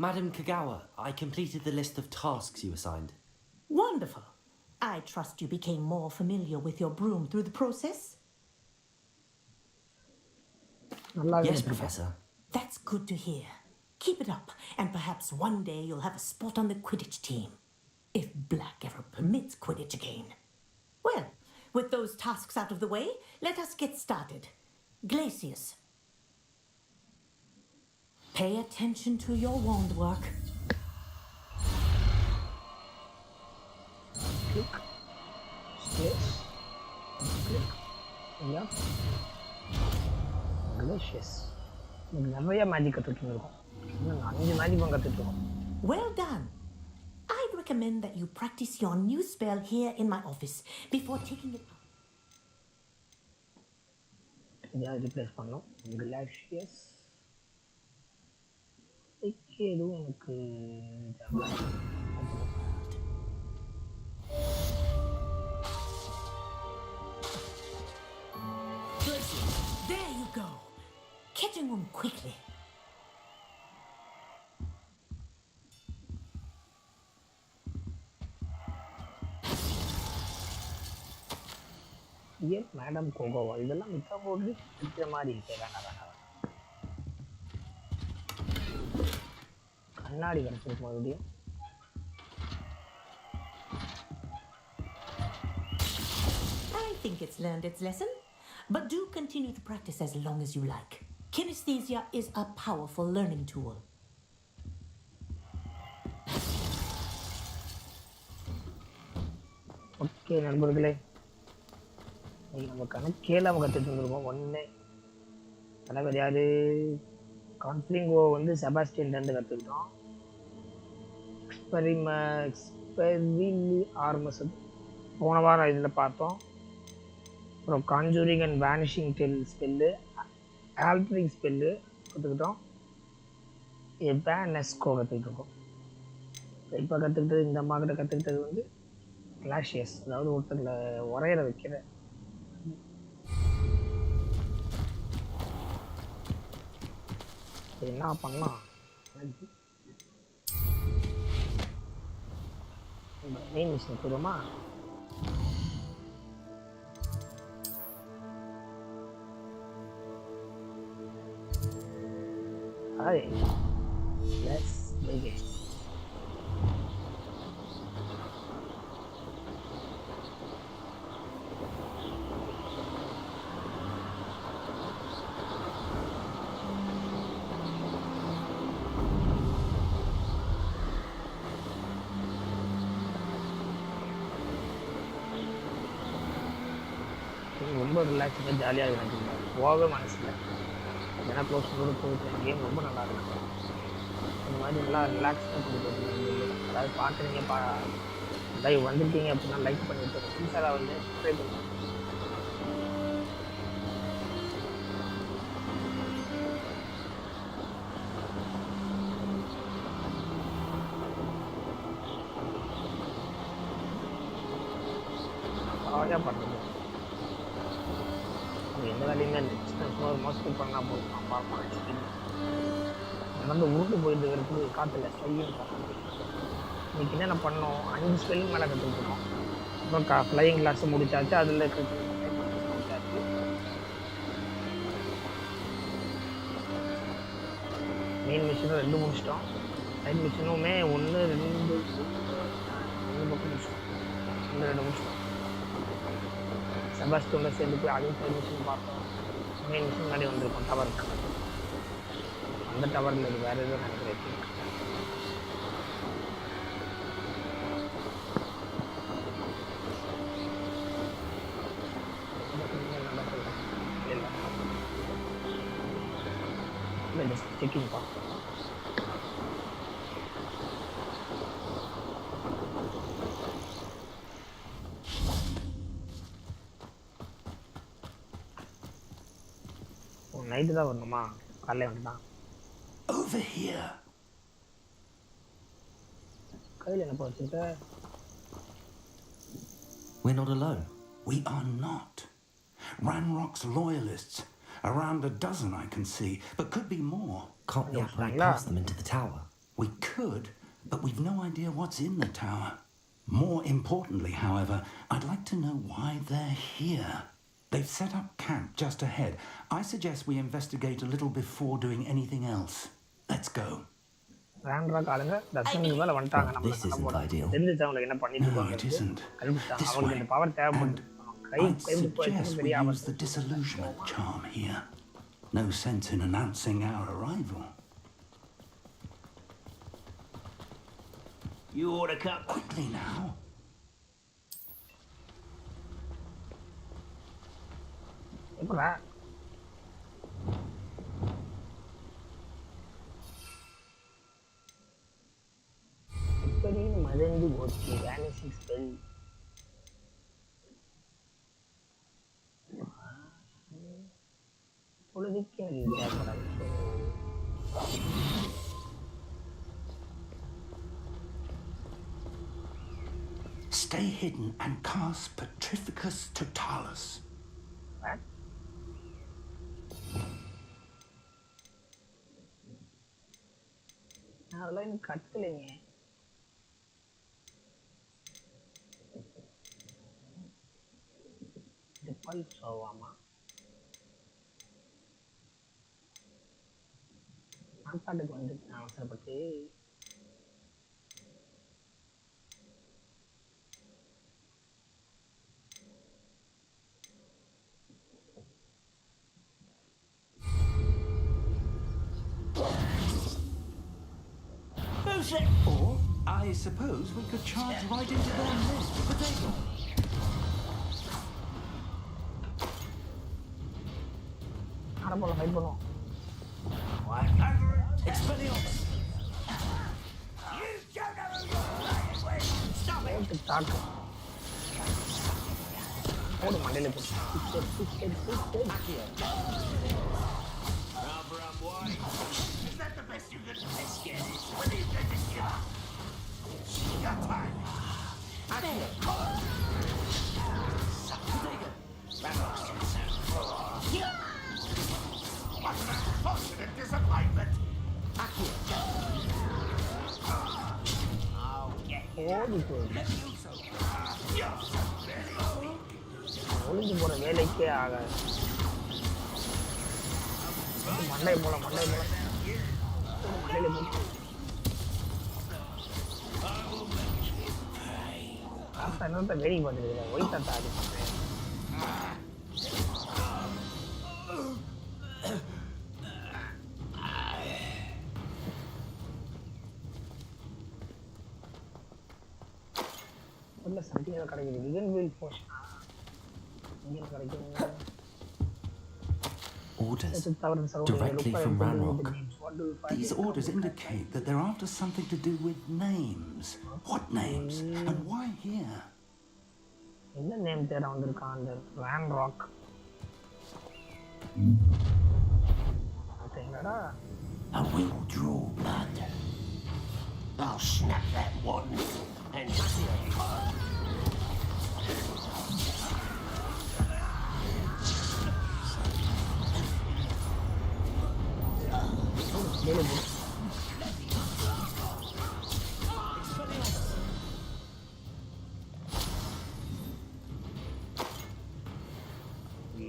Madam Kagawa, I completed the list of tasks you assigned. Wonderful. I trust you became more familiar with your broom through the process? Yes, Professor. That's good to hear. Keep it up, and perhaps one day you'll have a spot on the Quidditch team. If Black ever permits Quidditch again. Well, with those tasks out of the way, let us get started. Glacius. Pay attention to your wand work. Click. Space. Click. Yeah. Delicious. நிறைய magic கற்றுட்டு இருக்கோம். இன்னும் 5 magic கற்றுட்டு இருக்கோம். Well done. I'd recommend that you practice your new spell here in my office before taking it out. இதை replace பண்ணோம். Glacius. எதுவும் எனக்கு there you go. Catching them quickly. Yes, Madam Kogowa. இதெல்லாம் மிச்சா போட்டு இருக்கிற மாதிரி இருக்கே. வேணாம். கண்ணாடி கிடைச்சிருக்கு மறுபடியும். I think it's learned its lesson, but do continue to practice as long as you like. Kinesthesia is a powerful learning tool. Okay நண்பர்களே, நம்ம கணக்கேல நம்ம கற்றுட்டு இருந்திருக்கோம். ஒன்று தலைவர் யார்? கான்ஃப்ளிங்கோ வந்து செபாஸ்டியன்லேருந்து கற்றுக்கிட்டோம். எக்ஸ்பெரிலி ஆர்மஸ் போன வாரம் இதில் பார்த்தோம். அப்புறம் கான்ஜூரிங் அண்ட் வேனிஷிங் டெல் ஸ்பெல்லு, ஆல்டரிங் ஸ்பெல்லு கற்றுக்கிட்டோம். இப்போ நெஸ்கோ கற்றுக்கிட்டுருக்கோம். இப்போ கற்றுக்கிட்டது இந்த அம்மா கிட்ட கற்றுக்கிட்டது வந்து கிளாஷியஸ், அதாவது ஒருத்தங்களை உரையிற வைக்கிற. என்ன பண்ணலாம்? மெயின் மிஷின் போடுமா? Hi, let's begin. ரொம்ப ரிலாக்ஸாக ஜாலியாக எனக்கு போகவே மனசில் ஏன்னா க்ளோஸ் பண்ணோட போயிட்டு கேம் ரொம்ப நல்லா இருக்கும். இந்த மாதிரி நல்லா ரிலாக்ஸாக கொடுக்குறது. அதாவது பார்க்குறீங்க லைவ் வந்திருக்கீங்க அப்படின்னா லைக் பண்ணிவிட்டு ஃப்ரெண்ட்ஸாக வந்து சப்ஸ்கிரைப் பண்ணுங்க. ஜாலியாக பண்ணுறது. எந்த வேலையுமே மோஸ்ட்லி பண்ணால் போதும். பார்ப்போம் நடந்து உருட்டு போயிட்டு இருக்கிறதுக்கு காற்றுல ஸ்லையும் பார்த்து இன்றைக்கி என்னென்ன பண்ணோம்? 5 ஸ்பெல்லிங் மேலே கற்றுக்கிட்டோம். அப்புறம் ஃப்ளையிங் கிளாஸை முடிச்சாச்சு. அதில் முடிச்சாச்சு. மெயின் மிஷினும் 2 முடிச்சிட்டோம். சைட் மிஷினுமே 1 2 பக்கம் முடிச்சிட்டோம். 2 முடிச்சிட்டோம். செபாஸ்டியனோட சேர்ந்து போய் அதையும் சைட் மிஷின் பார்த்தோம். மெயின் மிஷின் முன்னாடி வந்திருக்கோம். டவர் அந்த டவரில் இது வேறு எதுவும் நினைக்கிறேன். இல்லை செக்கிங் பார்ப்போம். நைட்டு தான் வரணுமா? காலையில் வந்துட்டான். Over here. கையில் என்ன வச்சுருக்க? We're not alone. We are not. Ranrok's Loyalists. Around a dozen I can see, but could be more. Can't we operate past them into the tower? We could, but we've no idea what's in the tower. More importantly, however, I'd like to know why they're here. They've set up camp just ahead. I suggest we investigate a little before doing anything else. Let's go. Ranrok ஆளுங்க தர்ஷனுக்கு மேல வந்துட்டாங்க. நம்ம தெரிஞ்சிச்சு அவங்களுக்கு என்ன பண்ணிட்டு இருக்காங்க. It isn't. அவங்களுக்கு இந்த பவர் தேவைப்படுது. I'd suggest we use the disillusionment charm here. No sense in announcing our arrival. You ought to cut quickly now. எப்படா? எப்படி மதந்து போச்சு வேனிஷிங் ஸ்பெல். பொழுதுக்கு தேவைப்படாது. Stay hidden and cast Petrificus Totalis. What? அதெல்லாம் எனக்கு கட்டலைங்க. ஆமா சாப்பாட்டுக்கு வந்து அவசரப்பட்டு Or, I suppose we could charge right into their nest with potato. ஆரம்பல ஃபைட் பண்ணுவோம் Expelliarmus! Stop it! Start. Hold on, let me Is that the best you could get? What do you think to give up? Your time. What an unfortunate disappointment! ஒளிஞ்சு போற வேலைக்கே ஆகாது மண்டை போல மண்டையில போட்டு என்னத்த வெடி பண்ணுறீங்க ஒயிட் தாடி உள்ள சட்டியில் கிடைக்குது விகன் வீல் போஷன் இங்கே கிடைக்கும் Orders directly from Ranrok. These orders indicate that they're after something to do with names. What names? And why here? என்ன நேம் தேட வந்திருக்கான் அந்த Ranrok? என்னடா? I will draw blood. I'll snap that one and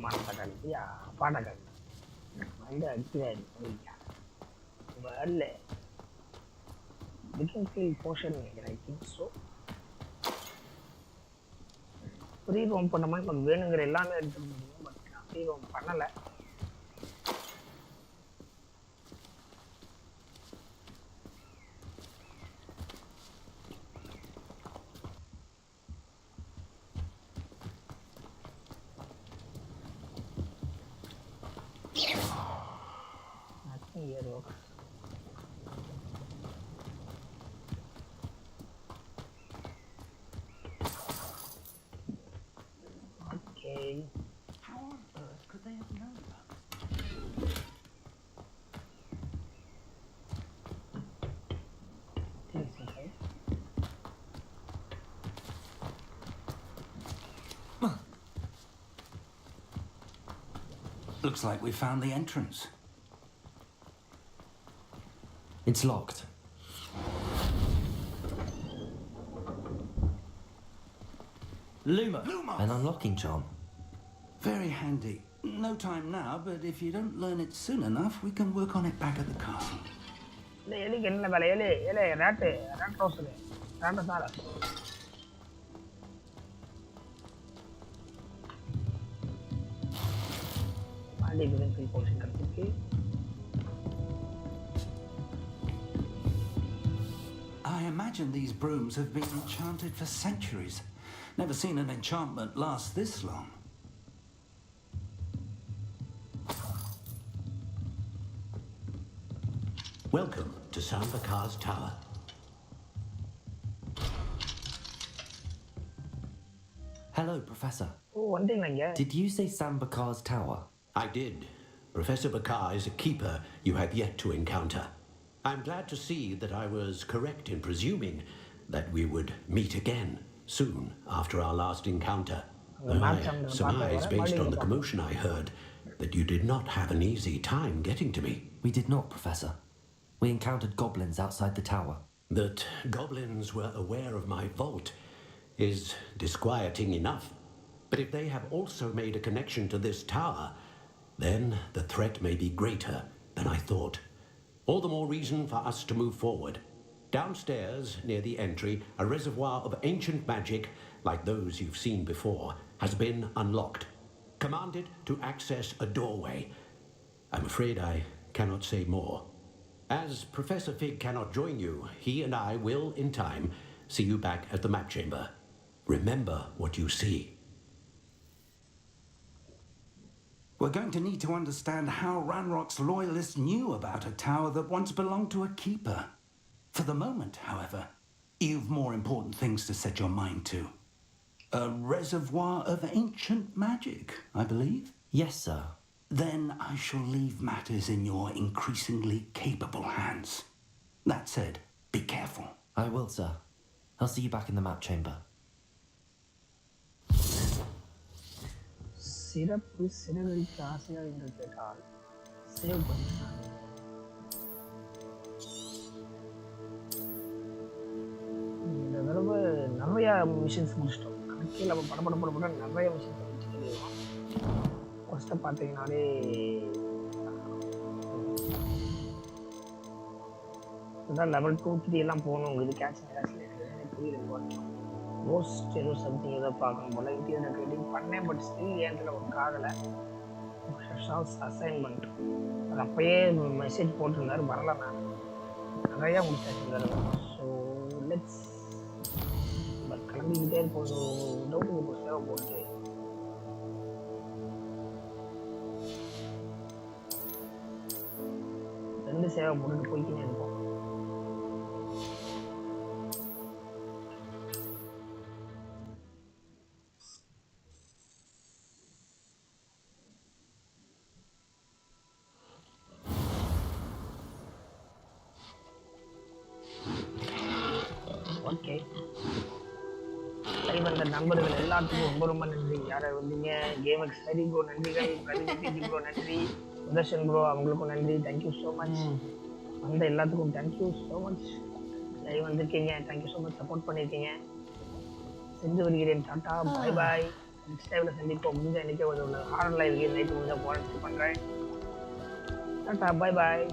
mantap ya pada kan ada keren ya boleh bikin feel potion I think so free roam பண்ண மாதிரி நம்ம வேணுங்கிற எல்லாமே எடுத்து முடியும் பட் free roam பண்ணல How on earth could they have known about this? Looks like we found the entrance. It's locked. Luma! An unlocking charm. Very handy. No time now, but if you don't learn it soon enough, we can work on it back at the castle. I imagine these brooms have been enchanted for centuries. Never seen an enchantment last this long. Welcome to Sambakar's Tower. Hello, Professor. Oh, one thing like that. Did you say Sambakar's Tower? I did. Professor Bakar is a keeper you have yet to encounter. I'm glad to see that I was correct in presuming that we would meet again soon after our last encounter. I surmise, based on the commotion I heard, that you did not have an easy time getting to me. We did not, Professor. We encountered goblins outside the tower. That goblins were aware of my vault is disquieting enough. But if they have also made a connection to this tower, then the threat may be greater than I thought. All the more reason for us to move forward. Downstairs, near the entry, a reservoir of ancient magic, like those you've seen before, has been unlocked. Commanded to access a doorway. I'm afraid I cannot say more. As Professor Fig cannot join you, he and I will, in time, see you back at the map chamber. Remember what you see. We're going to need to understand how Ranrok's loyalists knew about a tower that once belonged to a keeper. For the moment, however, you've more important things to set your mind to. A reservoir of ancient magic, I believe? Yes, sir. Then I shall leave matters in your increasingly capable hands. That said, be careful. I will, sir. I'll see you back in the map chamber. சிறப்பு சிறகடிக்க ஆசையா என்று கேட்டால் save பண்ணிட்டாங்க. இந்த தடவை நிறைய machines முடிச்சிட்டோம். கணக்கில் நம்ம படப்பட நிறைய மிஷின்ஸ் முடிச்சுருக்கோம். ஃபஸ்ட்டு பார்த்தீங்கன்னாலே இதுதான் லெவல் 2, 3 எல்லாம் போகணும். இது கேட்ச் புரியல. மோஸ்ட் ஏதோ சம்திங் ஏதோ பார்க்கணும் போல. இன்டீரியர் ட்ரேடிங் பண்ணேன், பட் ஸ்டில் ஏன்ல ஒர்க் ஆகலை. அசைன்மெண்ட் அது அப்போயே மெசேஜ் போட்டிருந்தாரு, வரல. நான் நிறையா முடிச்சாச்சு. ஸோ லெட்ஸ் கிளம்பிக்கிட்டே இருப்போம். டவுட்டுக்கு இப்போ சேவை போட்டு ரெண்டு சேவை போட்டுட்டு போய்க்கினே இருப்போம். ஓகே, லைவ் வந்த நண்பர்கள் எல்லாத்துக்கும் ரொம்ப ரொம்ப நன்றி. யாரை வந்தீங்க? கேமக்ஸ் ஹரி ப்ரோ நன்றிகள், பிரதீப் ப்ரோ நன்றி, சுதர்ஷன் ப்ரோ அவங்களுக்கும் நன்றி. Thank you so much. வந்த எல்லாத்துக்கும் தேங்க்யூ ஸோ மச். லைவ் வந்திருக்கீங்க, தேங்க்யூ ஸோ மச். சப்போர்ட் பண்ணியிருக்கீங்க. செஞ்சு வருகிறேன். டாட்டா, பாய் பாய். நெக்ஸ்ட் டைமில் சந்திப்போம். முடிஞ்ச அன்றைக்கே ஒரு ஹாரர் லைவ் நைட்டு முடிஞ்சால் போராட்சி பண்ணுறேன். டாட்டா, பாய் பாய்.